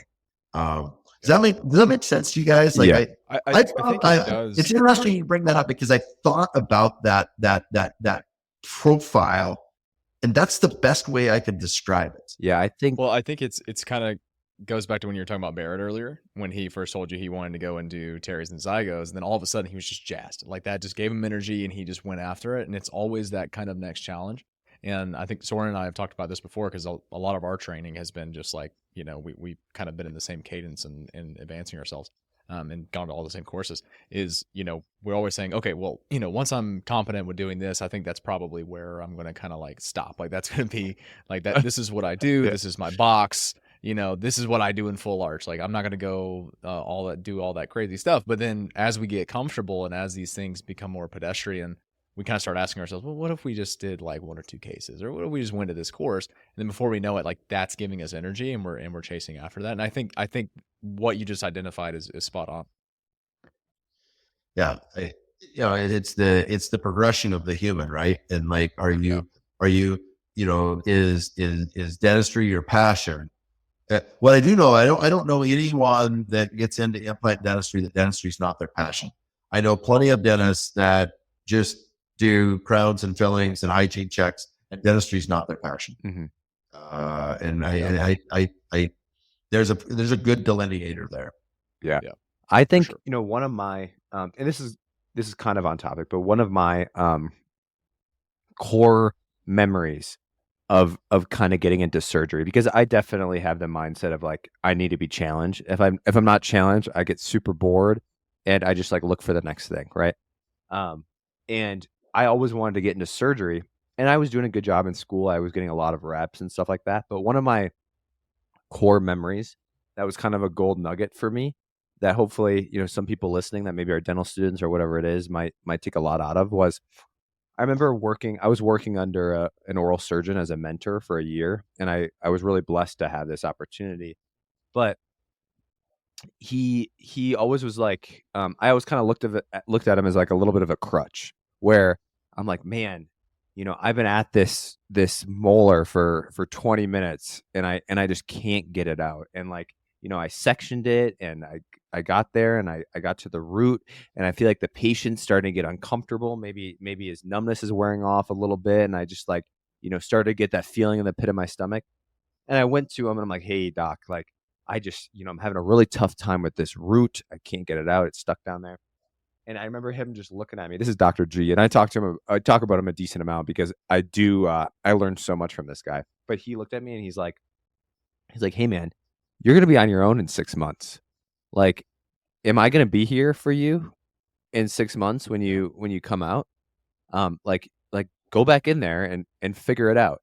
Does that make sense to you guys? Like Yeah. I think it does. it's interesting you bring that up, because I thought about that profile, and that's the best way I could describe it. Yeah, I think Well, I think it's kind of goes back to when you were talking about Barrett earlier, when he first told you he wanted to go and do Terry's and Zygos, and then all of a sudden he was just jazzed. Like that just gave him energy and he just went after it. And it's always that kind of next challenge. And I think Soren and I have talked about this before, because a lot of our training has been just like, we kind of been in the same cadence and advancing ourselves. And gone to all the same courses, is, we're always saying, okay, well, once I'm competent with doing this, I think that's probably where I'm going to kind of like stop. Like that's going to be like that. This is what I do. Yeah. This is my box. This is what I do in full arch. Like I'm not going to go do all that crazy stuff. But then as we get comfortable and as these things become more pedestrian, we kind of start asking ourselves, well, what if we just did like 1 or 2 cases, or what if we just went to this course? And then before we know it, like that's giving us energy, and we're chasing after that. And I think what you just identified is spot on. Yeah, it's the progression of the human, right? And like, are you is dentistry your passion? What I do know, I don't know anyone that gets into implant dentistry that dentistry is not their passion. I know plenty of dentists that just do crowns and fillings and hygiene checks, and dentistry is not their passion. Mhm. And I there's a good delineator there. Yeah. Yeah, I think, sure. one of my and this is kind of on topic, but one of my core memories of kind of getting into surgery, because I definitely have the mindset of like, I need to be challenged. If I'm not challenged, I get super bored and I just like look for the next thing, right? And I always wanted to get into surgery, and I was doing a good job in school. I was getting a lot of reps and stuff like that. But one of my core memories that was kind of a gold nugget for me, that hopefully, some people listening that maybe are dental students or whatever it is might take a lot out of, was I remember I was working under an oral surgeon as a mentor for a year, and I was really blessed to have this opportunity. But he always was like, I always kind of looked at him as like a little bit of a crutch, where I'm like, man, I've been at this molar for 20 minutes, and I just can't get it out. And like, I sectioned it, and I got there, and I got to the root, and I feel like the patient's starting to get uncomfortable. Maybe his numbness is wearing off a little bit, and I just like, started to get that feeling in the pit of my stomach. And I went to him and I'm like, hey, doc, like, I just, I'm having a really tough time with this root. I can't get it out. It's stuck down there. And I remember him just looking at me. This is Dr. G. And I talk about him a decent amount, because I learned so much from this guy. But he looked at me and he's like, hey man, you're going to be on your own in 6 months. Like, am I going to be here for you in 6 months when you come out? Like go back in there and figure it out.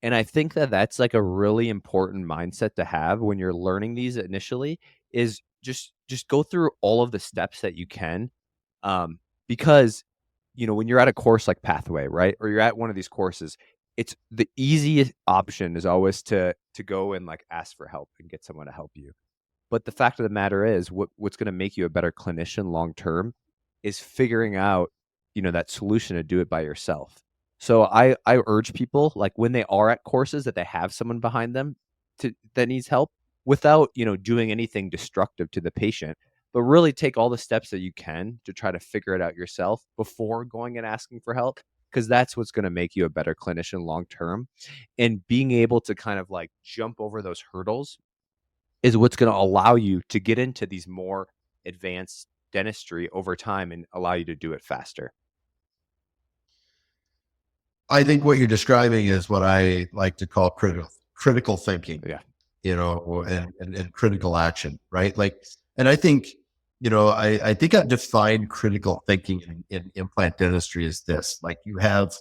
And I think that that's like a really important mindset to have when you're learning these initially, is just go through all of the steps that you can. Because, when you're at a course like Pathway, right? Or you're at one of these courses, it's the easiest option is always to go and like ask for help and get someone to help you. But the fact of the matter is, what's going to make you a better clinician long term is figuring out, that solution to do it by yourself. So I urge people, like, when they are at courses, that they have someone behind them that needs help, without, doing anything destructive to the patient, but really take all the steps that you can to try to figure it out yourself before going and asking for help, because that's what's going to make you a better clinician long term. And being able to kind of like jump over those hurdles is what's going to allow you to get into these more advanced dentistry over time and allow you to do it faster. I think what you're describing is what I like to call critical thinking. Yeah. And critical action, right? Like, and I think, I think I've defined critical thinking in implant dentistry as this: like, you have,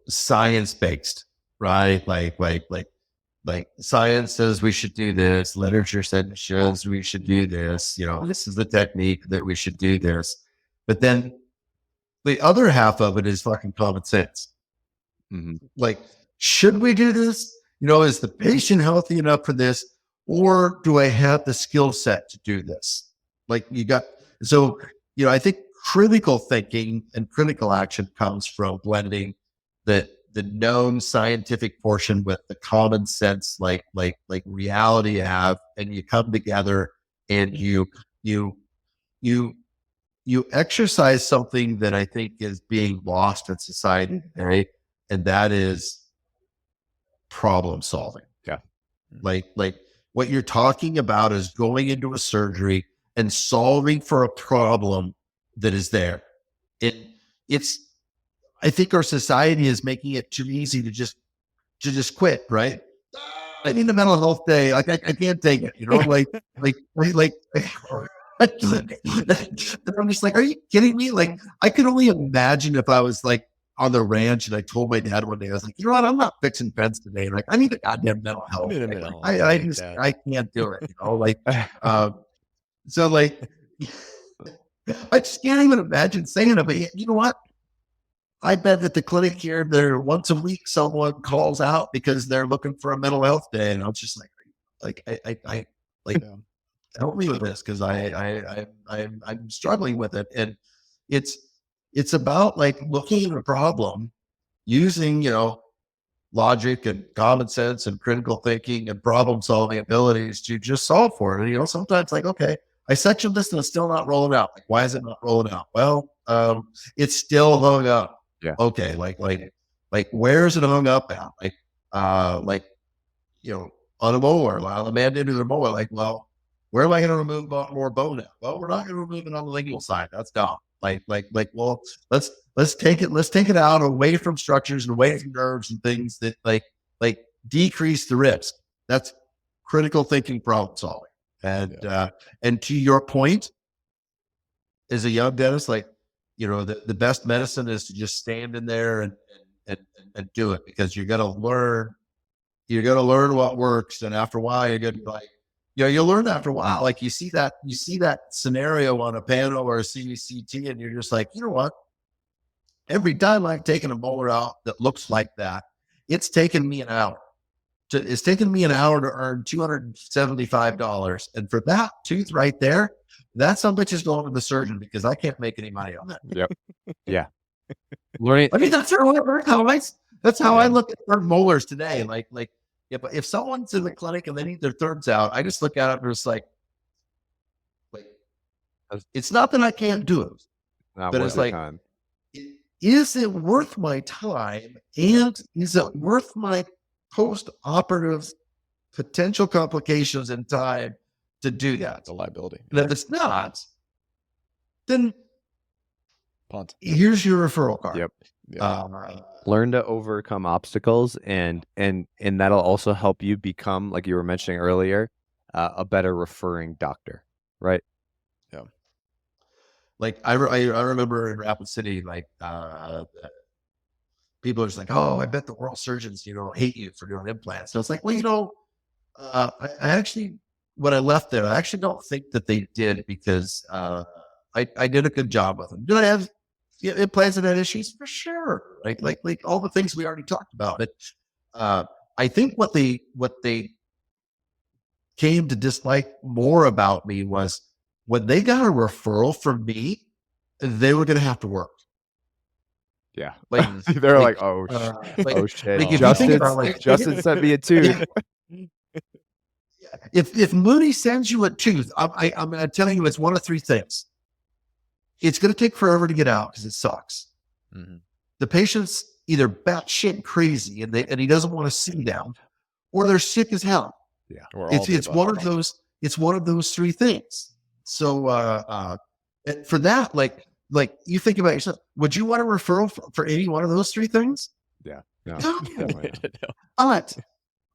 science based, right? Like science says we should do this. Literature shows we should do this. This is the technique that we should do this. But then the other half of it is fucking common sense. Like, should we do this? Is the patient healthy enough for this? Or do I have the skill set to do this? Like I think critical thinking and critical action comes from blending the known scientific portion with the common sense, like reality you have, and you come together and you exercise something that I think is being lost in society, right? And that is problem solving. Yeah. Like what you're talking about is going into a surgery and solving for a problem that is there. I think our society is making it too easy to just quit, right? I need a mental health day. Like I can't take it, like I'm just like, are you kidding me? Like, I could only imagine if I was like on the ranch and I told my dad one day, I was like, you know what? I'm not fixing fence today. Like, I need a goddamn mental health. I can't do it. So like, I just can't even imagine saying it. But you know what? I bet at the clinic here, there once a week, someone calls out because they're looking for a mental health day, and I'm just like, help me with this because I'm struggling with it, and it's about like looking at a problem using logic and common sense and critical thinking and problem solving abilities to just solve for it. And sometimes like, okay, I sectioned this and it's still not rolling out. Like, why is it not rolling out? Well, it's still hung up. Yeah. Okay. Like where is it hung up at? On a mower, on a mandated mower. Like, well, where am I going to remove more bone now? Well, we're not going to remove it on the lingual side. That's dumb. Well, let's take it out away from structures and away from nerves and things that like decrease the risk. That's critical thinking, problem solving. And to your point, as a young dentist, the best medicine is to just stand in there and do it, because you're going to learn what works. And after a while, you're going to be like, you'll learn after a while. Like you see that scenario on a panel or a CBCT, and you're just like, you know what? Every time I've taken a molar out that looks like that, it's taken me an hour. It's taken me an hour to earn $275. And for that tooth right there, that some bitch is going to the surgeon because I can't make any money on that. Yep. Yeah. Learning. I mean, that's how I look at third molars today. Yeah, but if someone's in the clinic and they need their thirds out, I just look at it and it's like, it's not that I can't do it, but it's like, is it worth my time? And is it worth my post-operative potential complications in time to do that? It's a liability. And if it's not, then punt. Here's your referral card. Yep. Learn to overcome obstacles, and that'll also help you become, like you were mentioning earlier, a better referring doctor, right? Yeah. Like I remember in Rapid City, people are just like, oh, I bet the oral surgeons, hate you for doing implants. So it's like, well, I actually, when I left there, I actually don't think that they did, because I did a good job with them. Did I have implants that had issues? For sure. Like all the things we already talked about. But I think what they came to dislike more about me was when they got a referral from me, they were going to have to work. Yeah. They're like, oh shit. Justin sent me a tooth. If Moody sends you a tooth, I'm going to tell you it's one of three things. It's going to take forever to get out because it sucks. Mm-hmm. The patient's either batshit crazy and he doesn't want to see them, or they're sick as hell. Yeah. It's one of those. It's one of those three things. So and for that, like you think about yourself, would you want a referral for any one of those three things? Yeah. No. But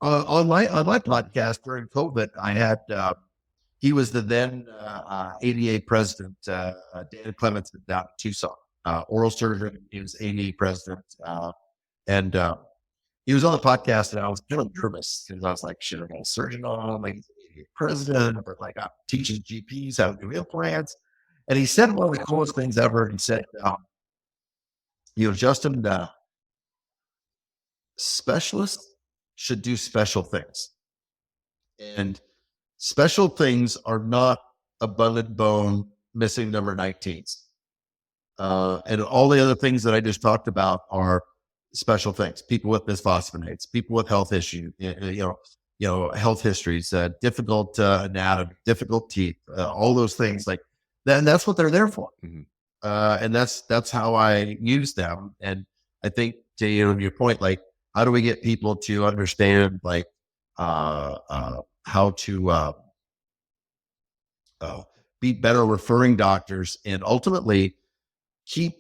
on my podcast during COVID, I had he was the then ADA president, Dan Clements, down in Tucson, oral surgeon. He was ADA president, and he was on the podcast, and I was kind of nervous because I was like, shit, I'm a surgeon on, like ADA president, but like I'm teaching GPs how to do implants. And he said one of the coolest things ever. He said, Justin, specialists should do special things. And special things are not abundant bone missing number 19s. And all the other things that I just talked about are special things. People with bisphosphonates, people with health issues, health histories, difficult anatomy, difficult teeth, all those things like that. And that's what they're there for. Mm-hmm. And that's how I use them. And I think to your point, like, how do we get people to understand like how to be better referring doctors and ultimately keep,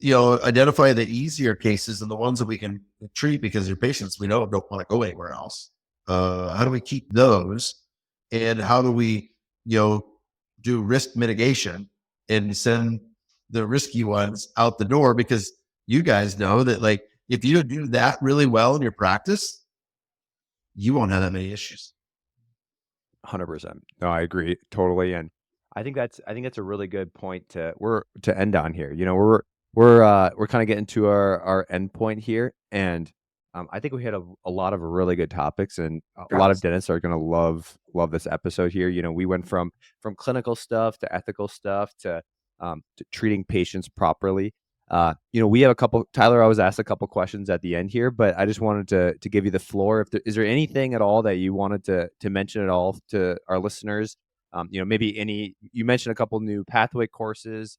identify the easier cases and the ones that we can treat because your patients we know don't want to go anywhere else. How do we keep those? And how do we, do risk mitigation and send the risky ones out the door? Because you guys know that, like, if you do that really well in your practice, you won't have that many issues. 100%. No, I agree totally. And I think that's a really good point to end on here. We're kind of getting to our end point here, and I think we had a lot of really good topics, and a lot of dentists are going to love this episode here. We went from clinical stuff to ethical stuff to treating patients properly. We have a couple. Tyler always asks a couple questions at the end here, but I just wanted to give you the floor. Is there anything at all that you wanted to mention at all to our listeners? Maybe you mentioned a couple new pathway courses.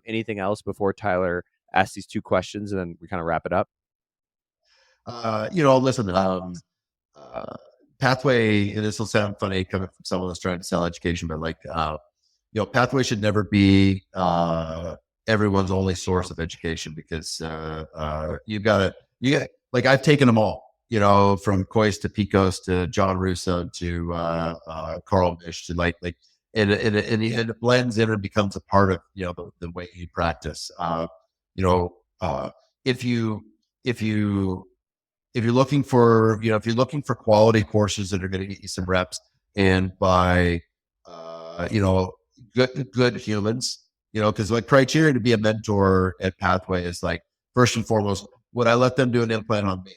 Anything else before Tyler asks these two questions, and then we kind of wrap it up? Listen, pathway, and this will sound funny coming from someone that's trying to sell education, but like, pathway should never be everyone's only source of education, because you got like, I've taken them all, from Kois to Picos to John Russo to Carl Misch to like, and it blends in and becomes a part of, the way you practice. If you're looking for quality courses that are going to get you some reps and by, good humans, because like criteria to be a mentor at Pathway is like, first and foremost, would I let them do an implant on me?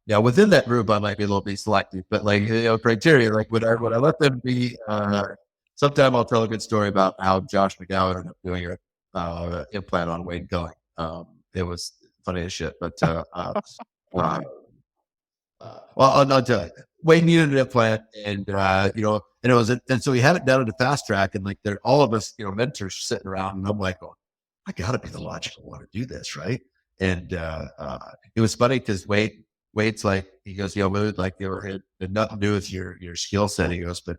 Now within that group, I might be a little bit selective, but like, criteria, like would I let them be, sometime I'll tell a good story about how Josh McGowan ended up doing an implant on Wayne Going. It was funny as shit, but well, I'll tell you, Wayne needed an implant, and and it was, and so he had it down at a fast track, and like all of us, mentors sitting around, and I'm like, oh, I gotta be the logical one to do this, right? And it was funny because Wade's like, he goes, Mood, like, it had nothing to do with your skill set. He goes, but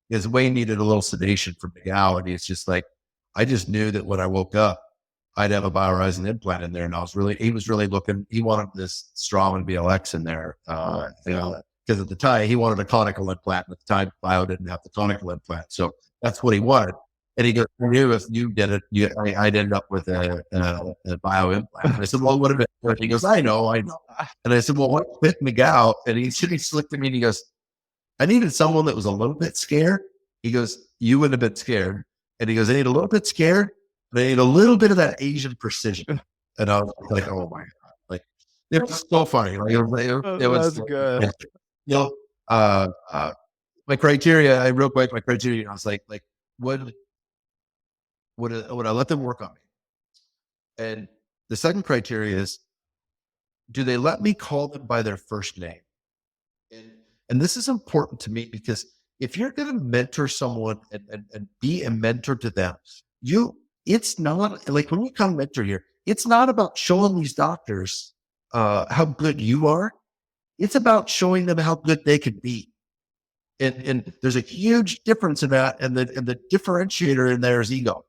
because Wayne needed a little sedation from McGowan, and he's just like, I just knew that when I woke up, I'd have a BioHorizon implant in there. And he was really looking, he wanted this Straumann BLX in there, because at the time he wanted a conical implant. At the time, Bio didn't have the conical implant. So that's what he wanted. And he goes, I knew if you did it, I'd end up with a Bio implant. And I said, well, what if it? He goes, I know. And I said, well, what fit McGowan? And he looked at me and he goes, I needed someone that was a little bit scared. He goes, you wouldn't have been scared. And he goes, I need a little bit scared. They need a little bit of that Asian precision. And I was like, oh my God. Like, it was so funny. Like, it was good. My criteria, I real quick, I was like, would I let them work on me? And the second criteria is, do they let me call them by their first name? And this is important to me, because if you're going to mentor someone and be a mentor to them, it's not like, when we come mentor here, it's not about showing these doctors how good you are. It's about showing them how good they could be. And there's a huge difference in that. And the differentiator in there is ego.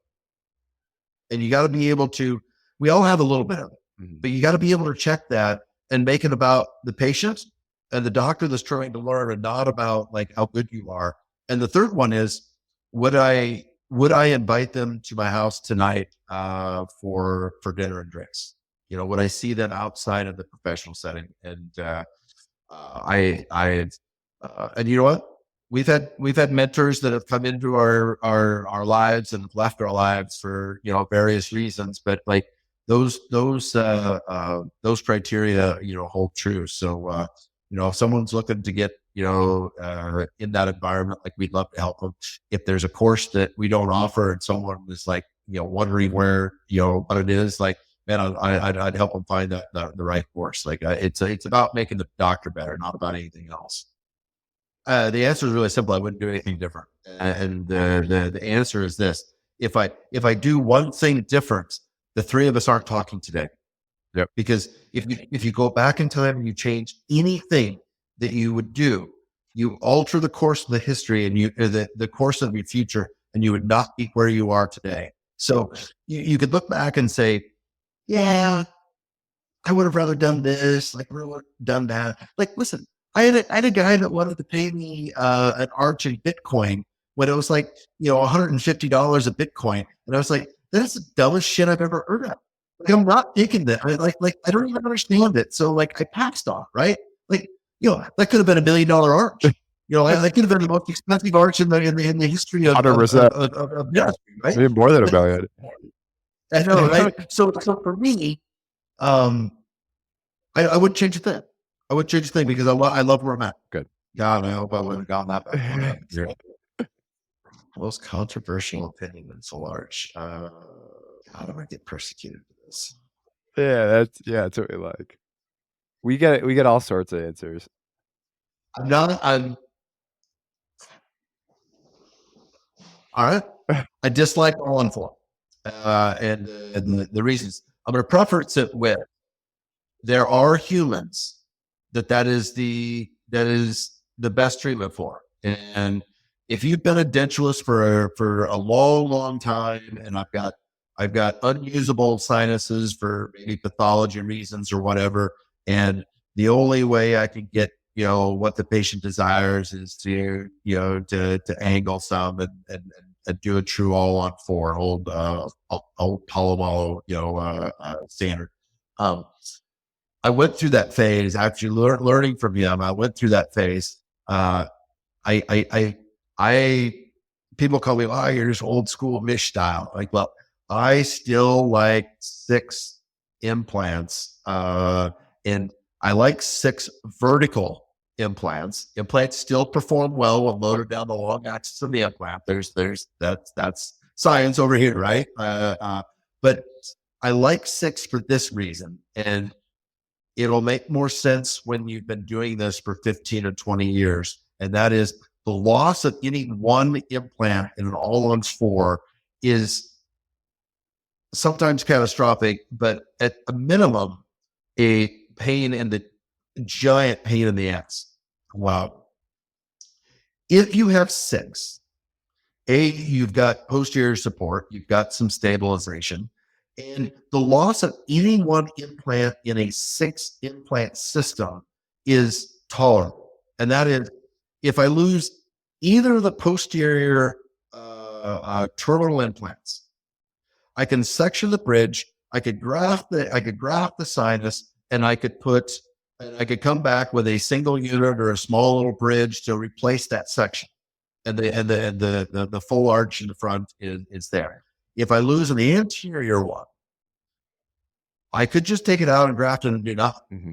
And you got to be able to, we all have a little bit of it, but you got to be able to check that and make it about the patient and the doctor that's trying to learn, and not about like how good you are. And the third one is, would I invite them to my house tonight for dinner and drinks? Would I see them outside of the professional setting? And and you know what? We've had mentors that have come into our lives and left our lives for various reasons, but like, those criteria, hold true. So, if someone's looking to get, in that environment, like, we'd love to help them. If there's a course that we don't offer and someone is like, wondering where, what it is, like, man, I'd help them find the right course. Like, it's about making the doctor better, not about anything else. The answer is really simple. I wouldn't do anything different. And the answer is this: if I do one thing different, the three of us aren't talking today. Yep. Because if you go back in time and you change anything that you would do, you alter the course of the history and the course of your future, and you would not be where you are today. So you could look back and say, yeah, I would have rather done this, like, really would have done that. Like, listen, I had a guy that wanted to pay me an arch in Bitcoin when it was like, $150 a Bitcoin. And I was like, that's the dumbest shit I've ever heard of. Like, I'm not taking that. I don't even understand it. So, like, I passed on, right? Like, that could have been $1 million arch. That could have been the most expensive arch in the history of 100%. industry, right? Maybe more than $1 million. I know, right? So for me, I wouldn't change a thing. I wouldn't change a thing because I love where I'm at. Good. God, I hope I wouldn't have gotten that back. Most controversial opinion in so large. How do I get persecuted for this? That's what we like. We get all sorts of answers. I'm all right. I dislike all informed. And the reasons. I'm going to preface it with, there are humans that is the best treatment for. And if you've been a dentulous for a long time, and I've got unusable sinuses for maybe pathology reasons or whatever, and the only way I can get what the patient desires is to angle some and do a true all on four, old Palomalo standard. I went through that phase after learning from him. I went through that phase. People call me, oh, you're just old school Mish style. Like, well, I still like 6 implants, and I like 6 vertical implants. Implants still perform well when loaded down the long axis of the implant. That's science over here, right? But I like 6 for this reason, and it'll make more sense when you've been doing this for 15 or 20 years. And that is, the loss of any one implant in an all-on-4 is sometimes catastrophic, but at a minimum, a giant pain in the ass. Wow. If you have 6, you've got posterior support, you've got some stabilization, and the loss of any one implant in a 6 implant system is tolerable. And that is, if I lose either of the posterior terminal implants, I can section the bridge, I could graft the sinus, and I could come back with a single unit or a small little bridge to replace that section. And the full arch in the front is there. If I lose an anterior one, I could just take it out and graft it and do nothing. Mm-hmm.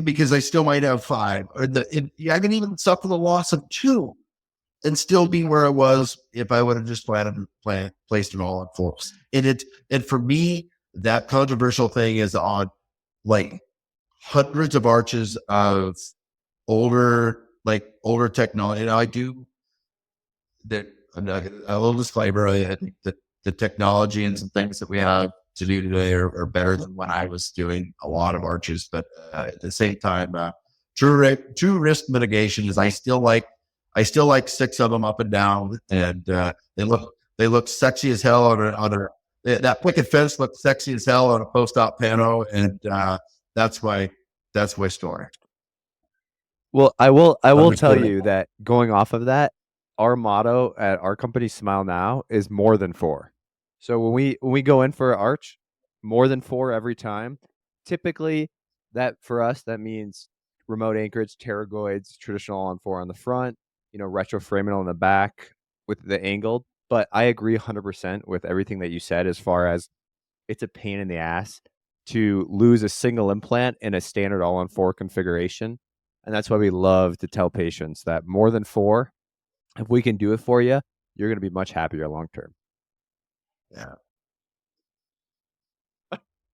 Because I still might have 5. I can even suffer the loss of 2 and still be where I was if I would have just placed it all on 4. And for me, that controversial thing is on like hundreds of arches of older technology. And I do that. A little disclaimer: I think that the technology and some things that we have to do today are better than when I was doing a lot of arches. But at the same time, true risk mitigation is I still like 6 of them up and down, and they look sexy as hell on that picket fence looks sexy as hell on a post-op pano, and that's my story. Well, I will tell you that going off of that, our motto at our company, Smile Now, is more than 4. So when we go in for an arch, more than 4 every time. Typically, that for us, that means remote anchorage, pterygoids, traditional on 4 on the front, retroframing on the back with the angled. But I agree 100% with everything that you said as far as it's a pain in the ass to lose a single implant in a standard all-on-4 configuration. And that's why we love to tell patients that more than 4, if we can do it for you, you're going to be much happier long term. Yeah.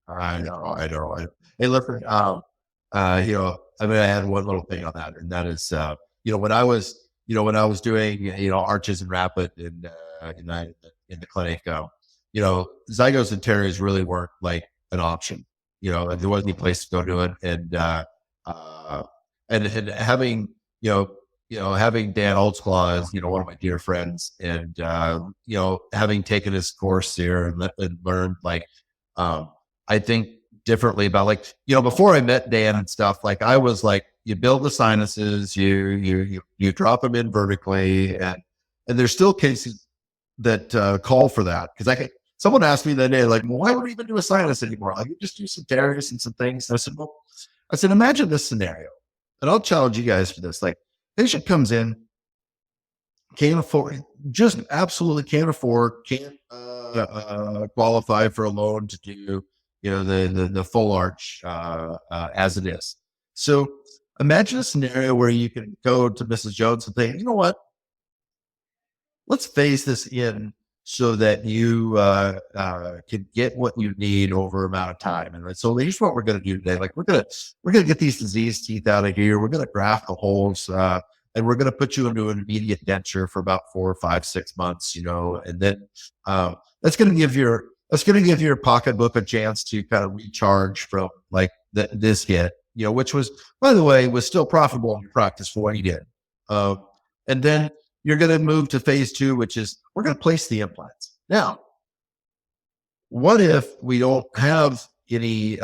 I know. Hey, listen, I'm going to add one little thing on that, and that is, when I was doing, arches and rapid in the clinic, zygos and teres really weren't like an option. And there wasn't any place to go do it, and having, having Dan Holtzclaw as, one of my dear friends, and having taken his course here and learned I think differently about before I met Dan and stuff, I was you build the sinuses, you drop them in vertically, and there's still cases that call for that. Because someone asked me that day, well, why would we even do a sinus anymore? You just do some teres and some things. And I said, imagine this scenario, and I'll challenge you guys for this. Patient comes in, can't afford, just absolutely can't afford, can't qualify for a loan to do the full arch as it is. So imagine a scenario where you can go to Mrs. Jones and say, you know what, let's phase this in so that you can get what you need over amount of time. And so here's what we're going to do today. We're going to get these diseased teeth out of here. We're going to graft the holes, and we're going to put you into an immediate denture for about 4, 5, 6 months, and then that's going to give your pocketbook a chance to kind of recharge from this hit, which was, by the way, was still profitable in your practice for what you did. And then you're going to move to phase 2, which is we're going to place the implants. Now, what if we don't have any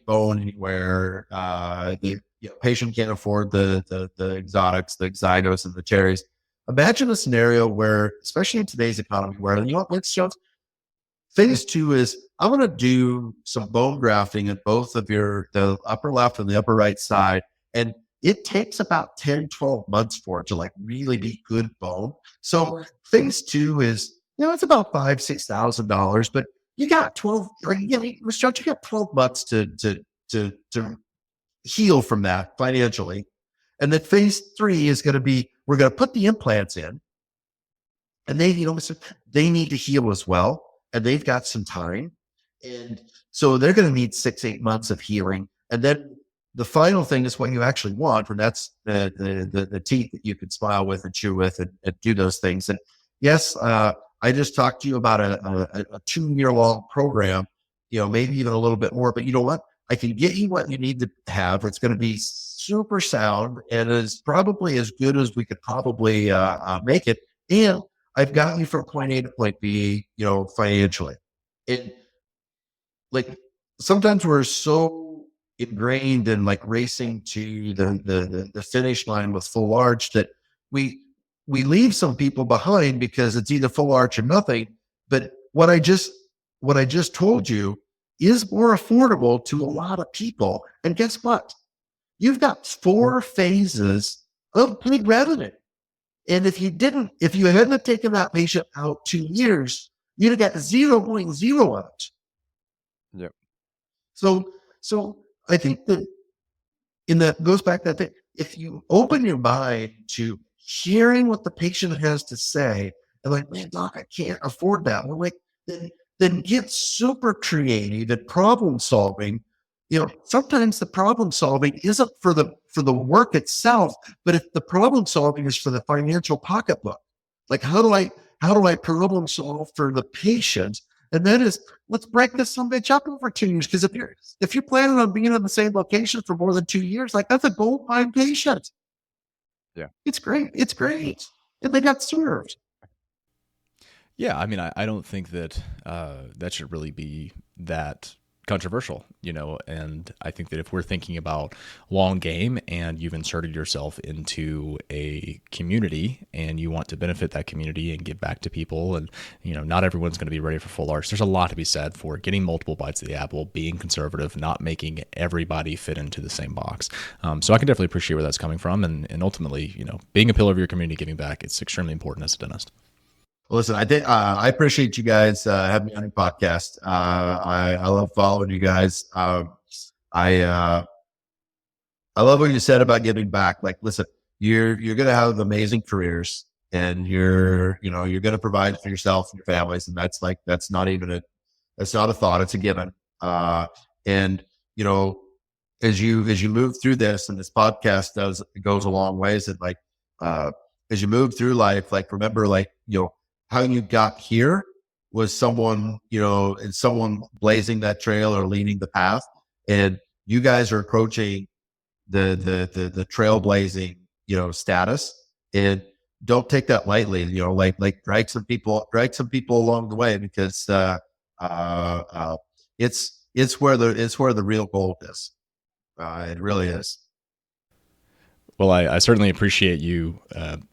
bone anywhere? The patient can't afford the exotics, the exynos and the teres. Imagine a scenario where, especially in today's economy, where phase 2 is I'm going to do some bone grafting in both of the upper left and the upper right side. And it takes about 10, 12 months for it to really be good bone. So phase 2 is, it's about $5,000, $6,000, but you got 12, you got 12 months to heal from that financially. And then phase 3 is going to be, we're going to put the implants in, and they need to heal as well. And they've got some time. And so they're going to need 6, 8 months of healing. And then the final thing is what you actually want, and that's the teeth that you can smile with and chew with and do those things. And yes, I just talked to you about a 2-year-long program, maybe even a little bit more, but you know what? I can get you what you need to have. It's going to be super sound and is probably as good as we could probably make it. And I've gotten you from point A to point B, financially. And sometimes we're so ingrained in racing to the finish line with full arch that we leave some people behind because it's either full arch or nothing. But what I just told you is more affordable to a lot of people. And guess what? You've got 4 phases of big revenue. And if you hadn't taken that patient out 2 years, you'd have got 0.0 on it. Yep. So I think that goes back to that. If you open your mind to hearing what the patient has to say, and man, doc, I can't afford that. Well, then get super creative at problem solving. Sometimes the problem solving isn't for the work itself, but if the problem solving is for the financial pocketbook, how do I problem solve for the patient? And that is, let's break this some bitch up over 2 years. Because if you're planning on being in the same location for more than 2 years, that's a gold mine patient. Yeah, it's great. And they got served. Yeah, I mean, I don't think that that should really be that controversial, and I think that if we're thinking about long game and you've inserted yourself into a community and you want to benefit that community and give back to people, and not everyone's going to be ready for full arch. There's a lot to be said for getting multiple bites of the apple, being conservative, not making everybody fit into the same box. So I can definitely appreciate where that's coming from, and ultimately, being a pillar of your community, giving back, it's extremely important as a dentist. Well, listen, I think I appreciate you guys having me on your podcast. I love following you guys. I I love what you said about giving back. Like, listen, you're gonna have amazing careers, and you're gonna provide for yourself and your families, and that's not even that's not a thought; it's a given. And you know, as you move through this, and this podcast goes a long ways, and like as you move through life, like remember, like how you got here was someone blazing that trail or leading the path, and you guys are approaching the trailblazing status, and don't take that lightly. Like drag some people along the way, because it's where the real gold is. It really is. Well, I certainly appreciate you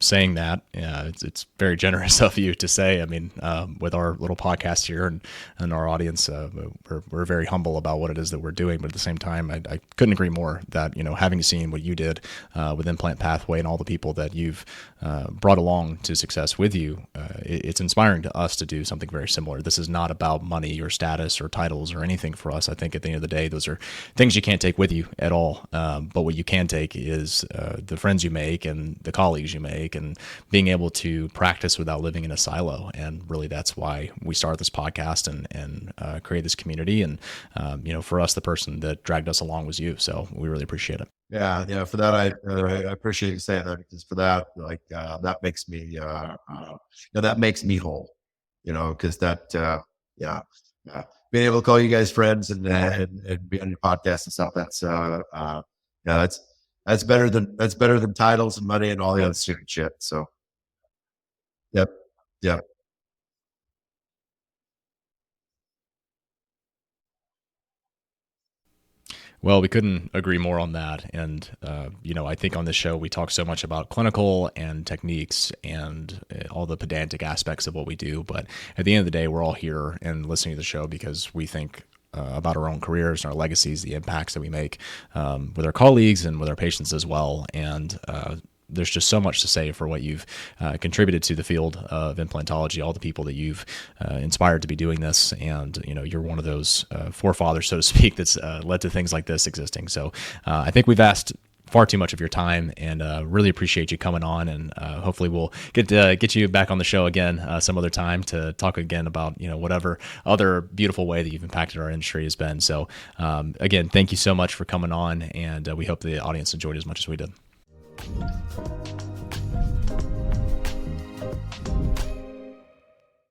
saying that. It's very generous of you to say. I mean, with our little podcast here and our audience, we're very humble about what it is that we're doing. But at the same time, I couldn't agree more that, having seen what you did with Implant Pathway and all the people that you've brought along to success with you, it's inspiring to us to do something very similar. This is not about money or status or titles or anything for us. I think at the end of the day, those are things you can't take with you at all. But what you can take is the friends you make and the colleagues you make, and being able to practice without living in a silo. And really, that's why we started this podcast and create this community. And, for us, the person that dragged us along was you. So we really appreciate it. Yeah. For that, I appreciate you saying that, because for that, like, that makes me, that makes me whole, because yeah, being able to call you guys friends and be on your podcast and stuff. That's better than titles and money and all the other stupid shit. So, yep. Yep. Well, we couldn't agree more on that. And, I think on this show, we talk so much about clinical and techniques and all the pedantic aspects of what we do. But at the end of the day, we're all here and listening to the show because we think about our own careers and our legacies, the impacts that we make with our colleagues and with our patients as well. And there's just so much to say for what you've contributed to the field of implantology, all the people that you've inspired to be doing this. And, you're one of those forefathers, so to speak, that's led to things like this existing. So I think we've asked far too much of your time, and really appreciate you coming on. And hopefully we'll get you back on the show again some other time to talk again about, whatever other beautiful way that you've impacted our industry has been. So again, thank you so much for coming on, and we hope the audience enjoyed as much as we did.